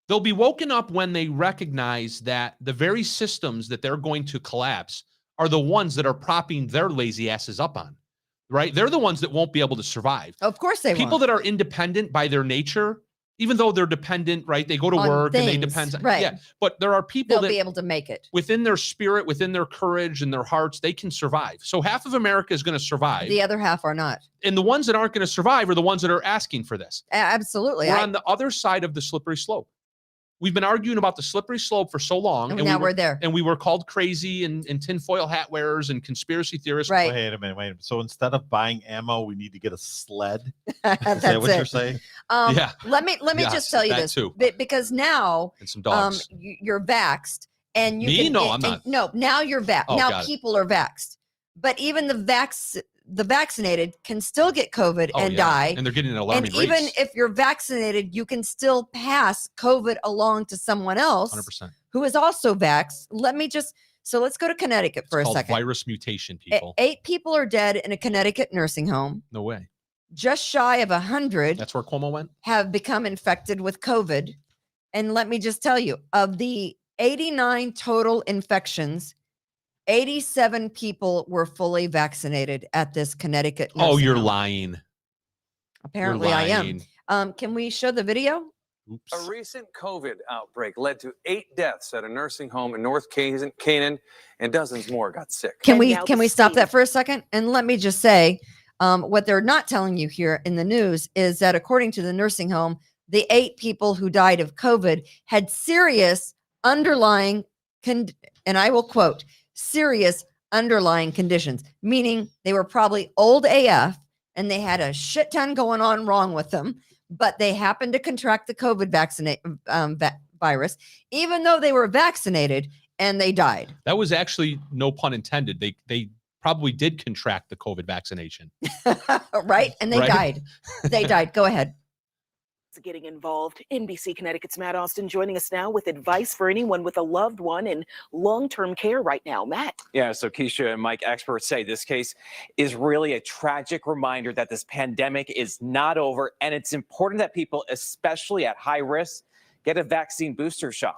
They'll be woken up when they recognize that the very systems that they're going to collapse are the ones that are propping their lazy asses up on, right? They're the ones that won't be able to survive. Of course they People won't. that are independent by their nature, even though they're dependent, right? They go to On work and they things, depend. right. Yeah, but there are people They'll that be able to make it. within their spirit, within their courage and their hearts, they can survive. So half of America is going to survive. The other half are not. And the ones that aren't going to survive are the ones that are asking for this. Absolutely. We're on the other side of the slippery slope. We've been arguing about the slippery slope for so long. And now we're there. And we were called crazy and tinfoil hat wearers and conspiracy theorists. Right. Wait a minute. So instead of buying ammo, we need to get a sled. Is That's that what it. you're saying? Yeah. Let me Yes, just tell you that this too. because now And some dogs. you're vaxxed and you Me? can, No, I'm not. No, now you're vaxxed. Oh, Now got it. people are vaxxed. But even the vaccinated can still get COVID Oh, and yeah. die. And they're getting an And alarming even rates. if you're vaccinated, you can still pass COVID along to someone else 100%. who is also vaxxed. Let's go to Connecticut for It's a called second. virus mutation, people. 8 people are dead in a Connecticut nursing home. No way. Just shy of 100 That's where Cuomo went? have become infected with COVID. And let me just tell you, of the 89 total infections, 87 people were fully vaccinated at this Connecticut. Oh, nursing you're home. lying. Apparently, You're I am. lying. Can we show the video? Oops. A recent COVID outbreak led to 8 deaths at a nursing home in North Canaan, and dozens more got sick. Can And now we the stop state- that for a second? And let me just say, what they're not telling you here in the news is that according to the nursing home, the 8 people who died of COVID had serious underlying, and I will quote, serious underlying conditions, meaning they were probably old AF and they had a shit ton going on wrong with them, but they happened to contract the COVID virus, even though they were vaccinated, and they died. That was actually, no pun intended. They probably did contract the COVID vaccination. Right? And they Right? died. They died. Go ahead. Getting involved. NBC Connecticut's Matt Austin joining us now with advice for anyone with a loved one in long-term care right now. Matt. Yeah, so Keisha and Mike, experts say this case is really a tragic reminder that this pandemic is not over, and it's important that people, especially at high risk, get a vaccine booster shot.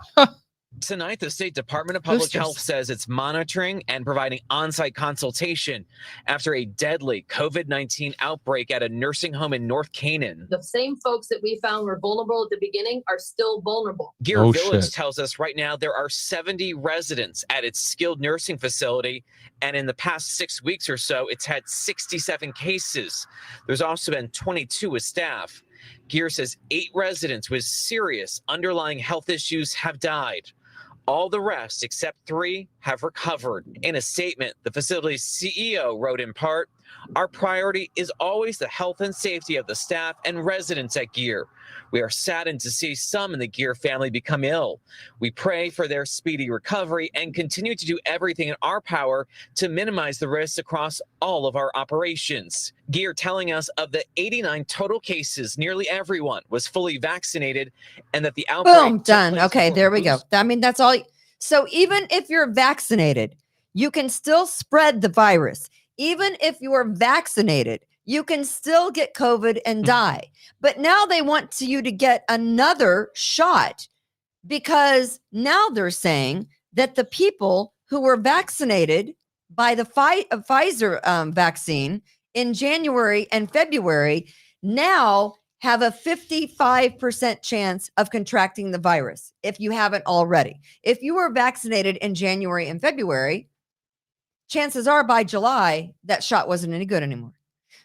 Tonight, the State Department of Public Boosters. Health says it's monitoring and providing on-site consultation after a deadly COVID-19 outbreak at a nursing home in North Canaan. The same folks that we found were vulnerable at the beginning are still vulnerable. Gear Oh, Village shit. tells us right now there are 70 residents at its skilled nursing facility, and in the past 6 weeks or so, it's had 67 cases. There's also been 22 with staff. Gear says 8 residents with serious underlying health issues have died. All the rest, except 3, have recovered. In a statement, the facility's CEO wrote in part, "Our priority is always the health and safety of the staff and residents at Gear. We are saddened to see some in the Gear family become ill. We pray for their speedy recovery and continue to do everything in our power to minimize the risks across all of our operations." Gear telling us of the 89 total cases, nearly everyone was fully vaccinated, and that the outbreak Boom, took done. place Okay, before there we go. boost- I mean, that's all. So even if you're vaccinated, you can still spread the virus. Even if you are vaccinated, you can still get COVID and die. But now they want you to get another shot, because now they're saying that the people who were vaccinated by the Pfizer vaccine in January and February now have a 55% chance of contracting the virus if you haven't already. If you were vaccinated in January and February, chances are by July, that shot wasn't any good anymore.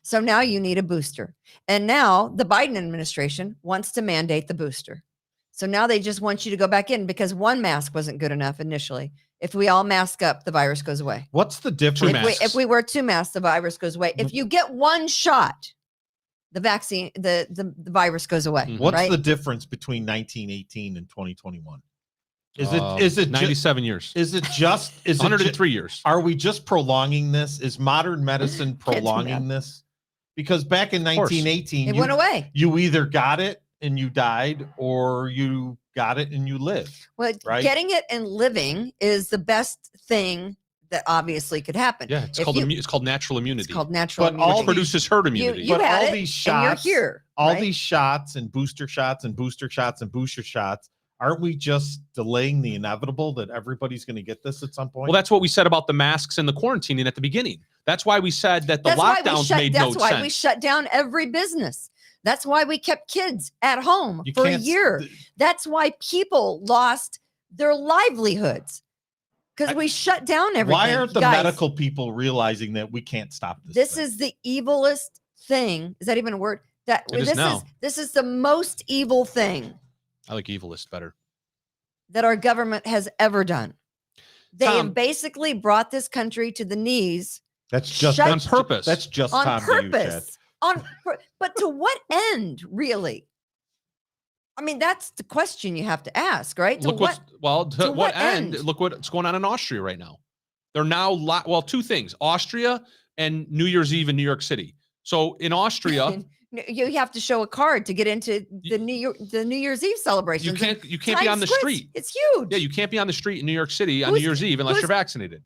So now you need a booster. And now the Biden administration wants to mandate the booster. So now they just want you to go back in because one mask wasn't good enough initially. If we all mask up, the virus goes away. What's the difference? If we wear 2 masks, the virus goes away. If you get one shot, the vaccine, the virus goes away. What's right? the difference between 1918 and 2021? Is it 97 years? Is it just is 103 years? Are we just prolonging this? Is modern medicine Can't do prolonging this? Because back in Of course. 1918, It went away. you either got it and you died, or you got it and you lived. Well, right? getting it and living is the best thing that obviously could happen. Yeah, it's If called you- it's called natural immunity. It's called natural But all immunity. produces herd immunity. You But had all it, these and you're shots, here. all right? these shots and booster shots and booster shots and booster shots, aren't we just delaying the inevitable that everybody's going to get this at some point? Well, that's what we said about the masks and the quarantining at the beginning. That's why we said that the That's why we lockdowns shut- made no That's why we sense. shut down every business. That's why we kept kids at home You for a can't s- year. That's why people lost their livelihoods because we shut down everything. Why aren't the Guys, medical people realizing that we can't stop this? This thing? is the evilest thing. Is that even a word? That It is this now. this is the most evil thing I like evilist better. that our government has ever done. They Tom. have basically brought this country to the knees That's just shut- On purpose. That's just on Tom to you, Chad. purpose. But to what end, really? I mean, that's the question you have to ask, right? To Look what? to to what what end? end? Look what's going on in Austria right now. They're now well, 2 things: Austria and New Year's Eve in New York City. So in Austria, You have to show a card to get into the New Year's Eve celebrations. you can't be on the Times Square's- street. It's huge. Yeah, you can't be on the street in New York City on Who's- New Year's Eve unless who's- you're vaccinated.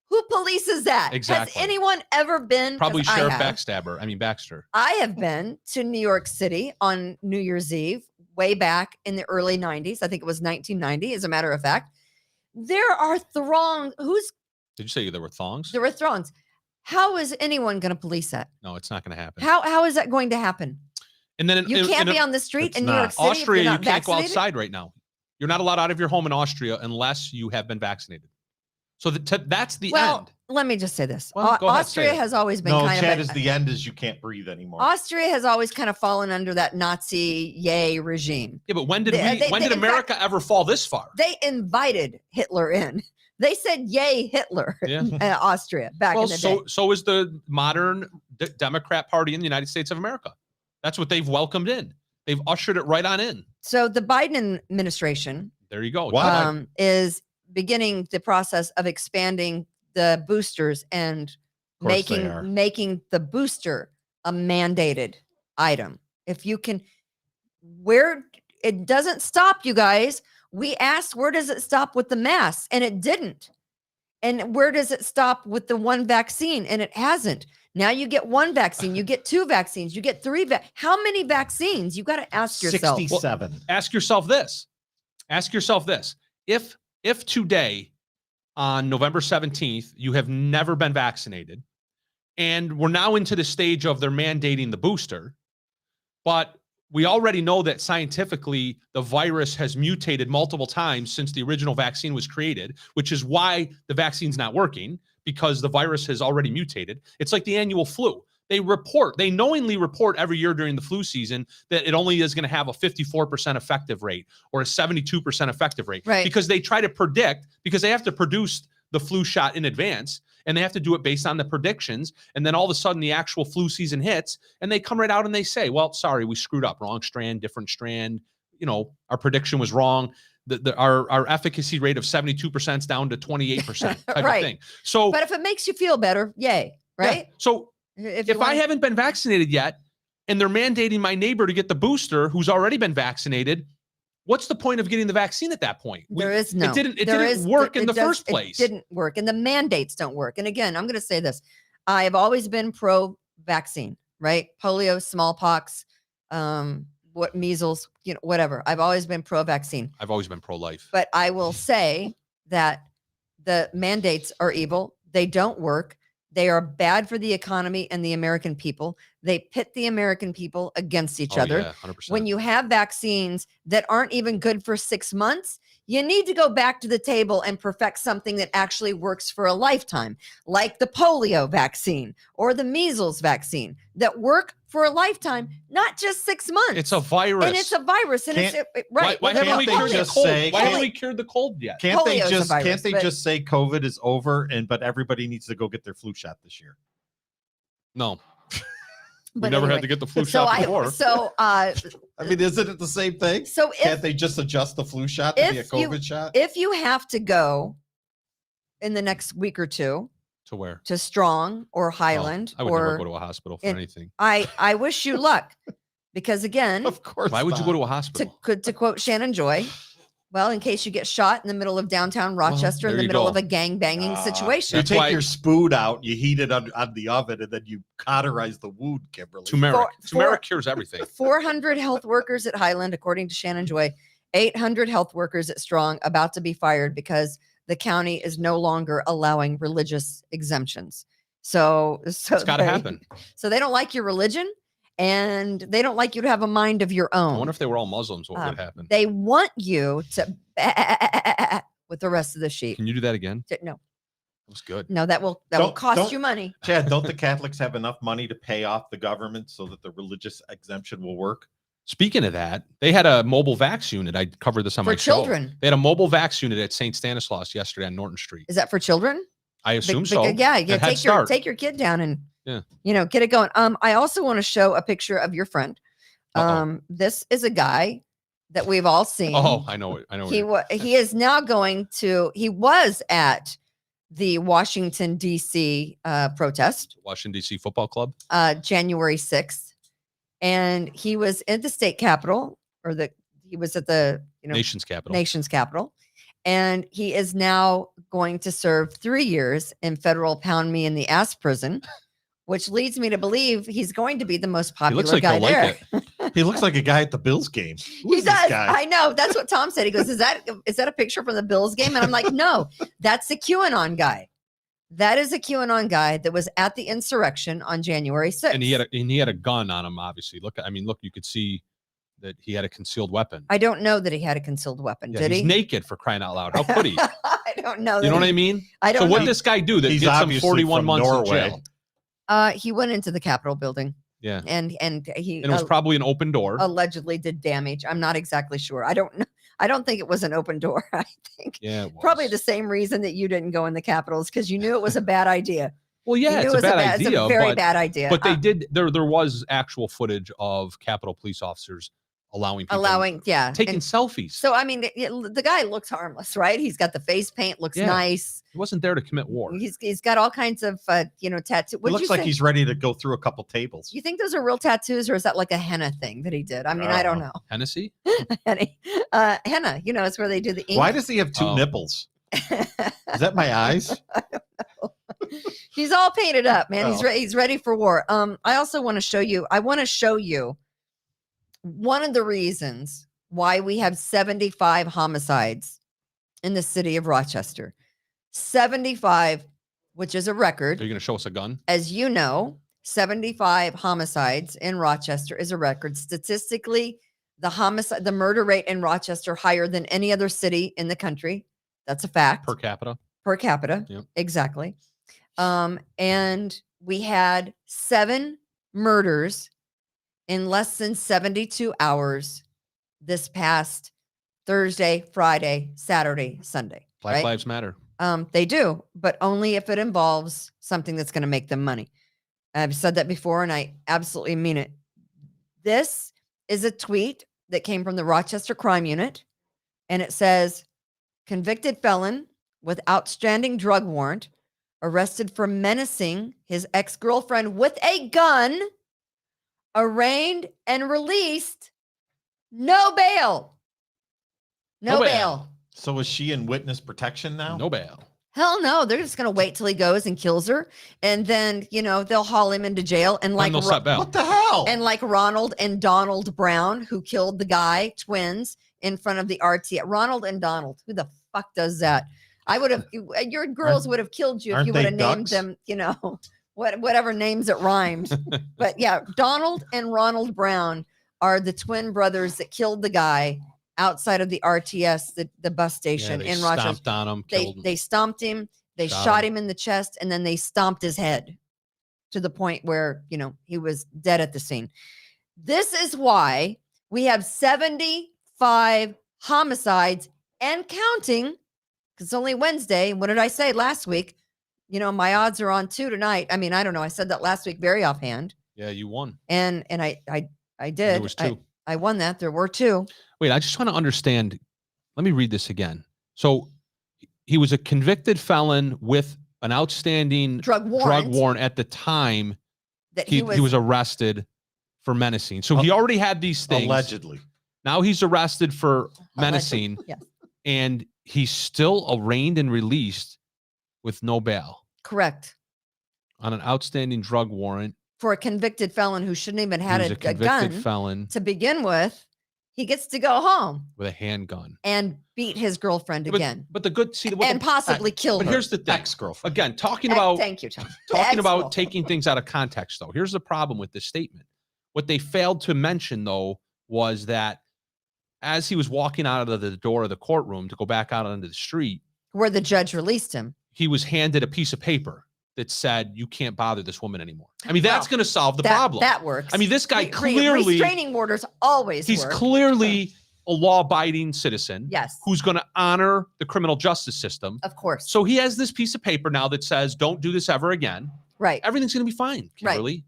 Who polices that? Exactly. Has anyone ever been? 'Cause Probably I Sheriff have. Baxter. I have been to New York City on New Year's Eve way back in the early 90s. I think it was 1990, as a matter of fact. There are throngs. Did you say there were thongs? There were throngs. How is anyone going to police that? No, it's not going to happen. How is that going to happen? And then You can't be on the street it's in New York not. City. Austria, if you're you not can't go vaccinated. outside right now. You're not allowed out of your home in Austria unless you have been vaccinated. So that's the Well, end. let me just say this. Well, go ahead, Austria say it. has always been No, kind Chad, of is the end is you can't breathe anymore. Austria has always kind of fallen under that Nazi yay regime. Yeah, but when did in America fact, ever fall this far? They invited Hitler in. They said yay Hitler in Austria back in the day. So is the modern Democrat Party in the United States of America. That's what they've welcomed in. They've ushered it right on in. So the Biden administration There you go. is beginning the process of expanding the boosters and course they are. making the booster a mandated item. If you can, where it doesn't stop, you guys. We asked, where does it stop with the masks? And it didn't. And where does it stop with the one vaccine? And it hasn't. Now you get one vaccine, you get two vaccines, you get three. How many vaccines? You got to ask yourself. 67. Well, ask yourself this. Ask yourself this. If today, on November 17th, you have never been vaccinated, and we're now into the stage of they're mandating the booster, but we already know that scientifically the virus has mutated multiple times since the original vaccine was created, which is why the vaccine's not working, because the virus has already mutated. It's like the annual flu. They knowingly report every year during the flu season that it only is going to have a 54% effective rate or a 72% effective rate, right? Because they try to predict, because they have to produce the flu shot in advance, and they have to do it based on the predictions. And then all of a sudden the actual flu season hits and they come right out and they say, well, sorry, we screwed up. Wrong strand, different strand. Our prediction was wrong. Our efficacy rate of 72% is down to 28% type right. of thing. So, but if it makes you feel better, yay, right? Yeah. So if I haven't been vaccinated yet and they're mandating my neighbor to get the booster who's already been vaccinated, what's the point of getting the vaccine at that point? It didn't work in the first place. It didn't work. And the mandates don't work. And again, I'm going to say this. I have always been pro-vaccine, right? Polio, smallpox, measles, whatever. I've always been pro-vaccine. I've always been pro-life. But I will say that the mandates are evil. They don't work. They are bad for the economy and the American people. They pit the American people against each other. Yeah, 100%. When you have vaccines that aren't even good for 6 months, you need to go back to the table and perfect something that actually works for a lifetime, like the polio vaccine or the measles vaccine that work for a lifetime, not just 6 months. It's a virus. And it's a virus. And right. Why haven't we cured the cold? Why haven't we cured the cold yet? Can't they just say COVID is over but everybody needs to go get their flu shot this year? No. We But never anyway, had to get the flu shot before. I mean, isn't it the same thing? So can't they just adjust the flu shot to be a COVID shot? If you have to go in the next week or two to where? To Strong or Highland, I would never go to a hospital for anything. I wish you luck, because again, of course. Why would you go to a hospital? To quote Shannon Joy, well, in case you get shot in the middle of downtown Rochester, in the middle of a gang banging situation. You take your spoon out, you heat it on the oven, and then you cauterize the wound, Kimberly. Turmeric cures everything. 400 health workers at Highland, according to Shannon Joy, 800 health workers at Strong about to be fired because the county is no longer allowing religious exemptions. So it's got to happen. So they don't like your religion, and they don't like you to have a mind of your own. I wonder if they were all Muslims, what would happen? They want you to with the rest of the sheep. Can you do that again? No. That was good. No, that will cost you money. Chad, don't the Catholics have enough money to pay off the government so that the religious exemption will work? Speaking of that, they had a mobile vax unit. I covered this on my show. For children. They had a mobile vax unit at St. Stanislaus yesterday on Norton Street. Is that for children? I assume so. Yeah, take your kid down and get it going. I also want to show a picture of your friend. This is a guy that we've all seen. Oh, I know it. He is now he was at the Washington D.C. Protest. Washington D.C. Football Club. January 6th, and he was at the state capitol, he was at the nation's capital. And he is now going to serve 3 years in federal pound me in the ass prison, which leads me to believe he's going to be the most popular guy there. He looks like a guy at the Bills game. He does. I know. That's what Tom said. He goes, is that a picture from the Bills game? And I'm like, no, that's the QAnon guy. That is a QAnon guy that was at the insurrection on January 6th. And he had a gun on him, obviously. Look, you could see that he had a concealed weapon. I don't know that he had a concealed weapon. Yeah, did he's he? naked, for crying out loud. How could he? I don't know. You know what I mean? I don't So what know. did this guy do that He's gets him obviously 41 from months Norway. in jail? He went into the Capitol building. Yeah. And he And it was probably an open door. allegedly did damage. I'm not exactly sure. I don't know. I don't think it was an open door. I think Yeah, it was. probably the same reason that you didn't go in the Capitals, because you knew it was a bad idea. Well, yeah, You it's knew a it was bad idea. It's a very but, bad idea. But they did. There was actual footage of Capitol police officers allowing people taking and selfies. So I mean, the guy looks harmless, right? He's got the face paint, looks Yeah. nice. He wasn't there to commit war. He's got all kinds of tattoos. It looks like he's ready to go through a couple tables. You think those are real tattoos, or is that like a henna thing that he did? I mean, I don't know. Hennessy? Henna, it's where they do the ink. Why does he have two nipples? Is that my eyes? He's all painted up, man. Oh. He's ready for war. I also want to show you. I want to show you one of the reasons why we have 75 homicides in the city of Rochester. 75, which is a record. Are you going to show us a gun? As you know, 75 homicides in Rochester is a record. Statistically, the murder rate in Rochester higher than any other city in the country. That's a fact. Per capita. Per capita. Yep. Exactly. And we had 7 murders in less than 72 hours this past Thursday, Friday, Saturday, Sunday. Black right? Lives Matter. They do, but only if it involves something that's going to make them money. I've said that before, and I absolutely mean it. This is a tweet that came from the Rochester Crime Unit, and it says, convicted felon with outstanding drug warrant arrested for menacing his ex-girlfriend with a gun, arraigned and released, no bail. No bail. So is she in witness protection now? No bail. Hell no. They're just going to wait till he goes and kills her. And then, they'll haul him into jail. And like, they'll set bail. What the hell? And like Ronald and Donald Brown, who killed the guy, twins, in front of the RT. Ronald and Donald. Who the fuck does that? I would have, your girls would have killed you if aren't you would they have named ducks? them, whatever names it rhymed. But yeah, Donald and Ronald Brown are the twin brothers that killed the guy outside of the RTS, the bus station they in Rochester. stomped on him, killed him. They stomped him, they Shot shot him. him in the chest, and then they stomped his head to the point where, he was dead at the scene. This is why we have 75 homicides and counting, because it's only Wednesday. What did I say last week? My odds are on 2 tonight. I mean, I don't know. I said that last week very offhand. Yeah, you won. And I did. There was 2. I won that. There were 2. Wait, I just want to understand. Let me read this again. So he was a convicted felon with an outstanding Drug warrant at the time that he was arrested for menacing. So he already had these things. Allegedly. Now he's arrested for menacing, Yes. and he's still arraigned and released with no bail Correct. on an outstanding drug warrant. For a convicted felon who shouldn't even had He was a a convicted gun felon to begin with, he gets to go home with a handgun and beat his girlfriend again. But the good and possibly kill But her. here's the thing. Ex-girlfriend. Again, talking about Thank you, Tom. talking about Ex-girlfriend. taking things out of context, though. Here's the problem with this statement. What they failed to mention, though, was that as he was walking out of the door of the courtroom to go back out onto the street, Where the judge released him. he was handed a piece of paper that said, "You can't bother this woman anymore." I mean, that's Well, going to solve the that, problem. That works. I mean, this guy Re- clearly, restraining orders always he's work. clearly a law-abiding citizen. Yes. Who's going to honor the criminal justice system. Of course. So he has this piece of paper now that says, "Don't do this ever again." Right. Everything's going to be fine, Right. Kimberly.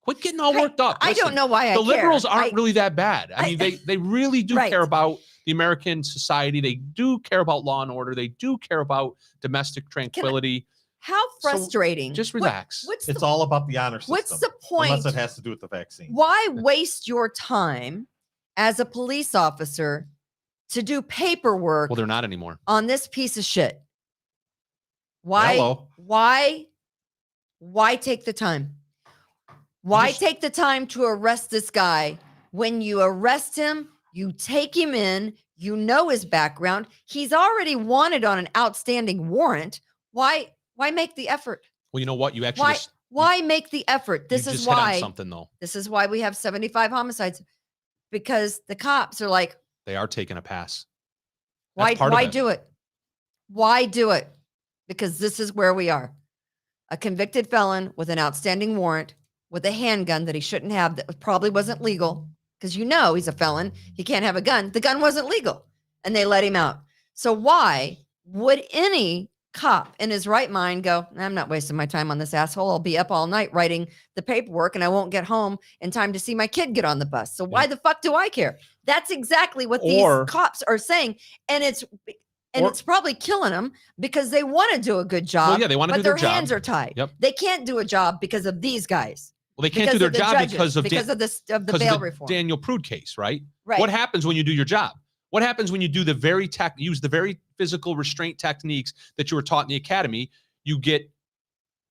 Quit getting all worked up. I don't know why I The liberals care. aren't really that bad. I mean, they really do Right. care about the American society. They do care about law and order. They do care about domestic tranquility. How frustrating. Just relax. What's It's the, all about the honor system. what's the point? Unless it has to do with the vaccine. Why waste your time as a police officer to do paperwork Well, they're not anymore. on this piece of shit? Why? Hello. Why take the time? Why Just- take the time to arrest this guy? When you arrest him, you take him in, you know his background. He's already wanted on an outstanding warrant. Why Why make the effort? Well, you know what? You actually Why make the effort? This you is just hit on why something though. This is why we have 75 homicides, because the cops are like, They are taking a pass. why That's part of it. do it? Why do it? Because this is where we are. A convicted felon with an outstanding warrant with a handgun that he shouldn't have, that probably wasn't legal, because he's a felon. He can't have a gun. The gun wasn't legal, and they let him out. So why would any cop in his right mind go, I'm not wasting my time on this asshole. I'll be up all night writing the paperwork and I won't get home in time to see my kid get on the bus. So why the fuck do I care? That's exactly what these cops are saying. And it's probably killing them because they want to do a good job. Well, yeah, they want to do their job. But their hands are tied. Yep. They can't do a job because of these guys. Well, they can't do their job because of the bail reform. Daniel Prude case, right? Right. What happens when you do your job? What happens when you do use the very physical restraint techniques that you were taught in the academy? You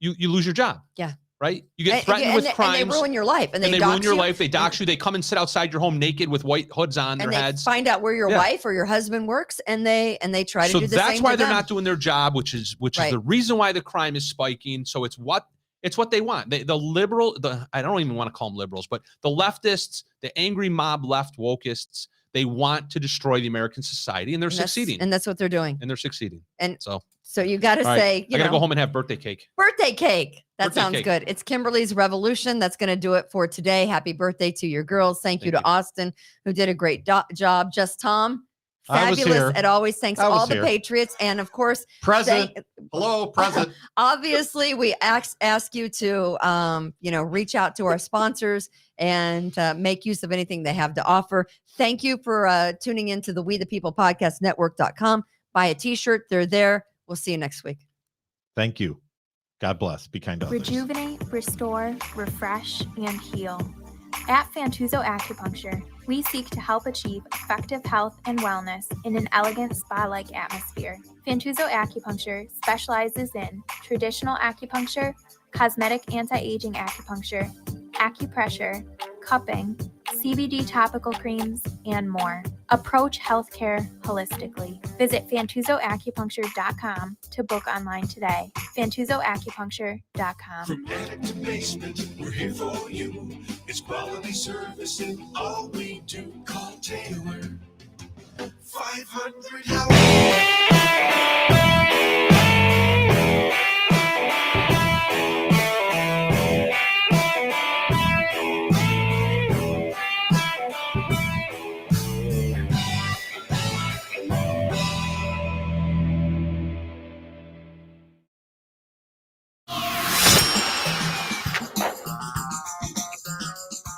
lose your job. Yeah. Right? You get threatened with crimes. And they ruin your life. And they ruin your life. They dox you. They come and sit outside your home naked with white hoods on their heads. Find out where your wife or your husband works, and they try to do the same. So that's why they're not doing their job, which is the reason why the crime is spiking. So it's what they want. I don't even want to call them liberals, but the leftists, the angry mob left wokeists, they want to destroy the American society, and they're succeeding. And that's what they're doing. And they're succeeding. And so you got to say, I got to go home and have birthday cake. Birthday cake. That Birthday sounds cake. good. It's Kimberly's Revolution. That's going to do it for today. Happy birthday to your girls. Thank you to Austin, who did a great job. Just Tom, fabulous as always. Thanks all the Patriots. And of course, present. Hello, present. Obviously, we ask you to, reach out to our sponsors and make use of anything they have to offer. Thank you for tuning into the We the People Podcast Network.com. Buy a t-shirt. They're there. We'll see you next week. Thank you. God bless. Be kind to others. Rejuvenate, restore, refresh, and heal. At Fantuzzo Acupuncture, we seek to help achieve effective health and wellness in an elegant spa-like atmosphere. Fantuzzo Acupuncture specializes in traditional acupuncture, cosmetic anti-aging acupuncture, acupressure, cupping, CBD topical creams, and more. Approach healthcare holistically. Visit FantuzzoAcupuncture.com to book online today. FantuzzoAcupuncture.com. From attic to basement, we're here for you. It's quality service in all we do. Call Taylor. 500 Howard.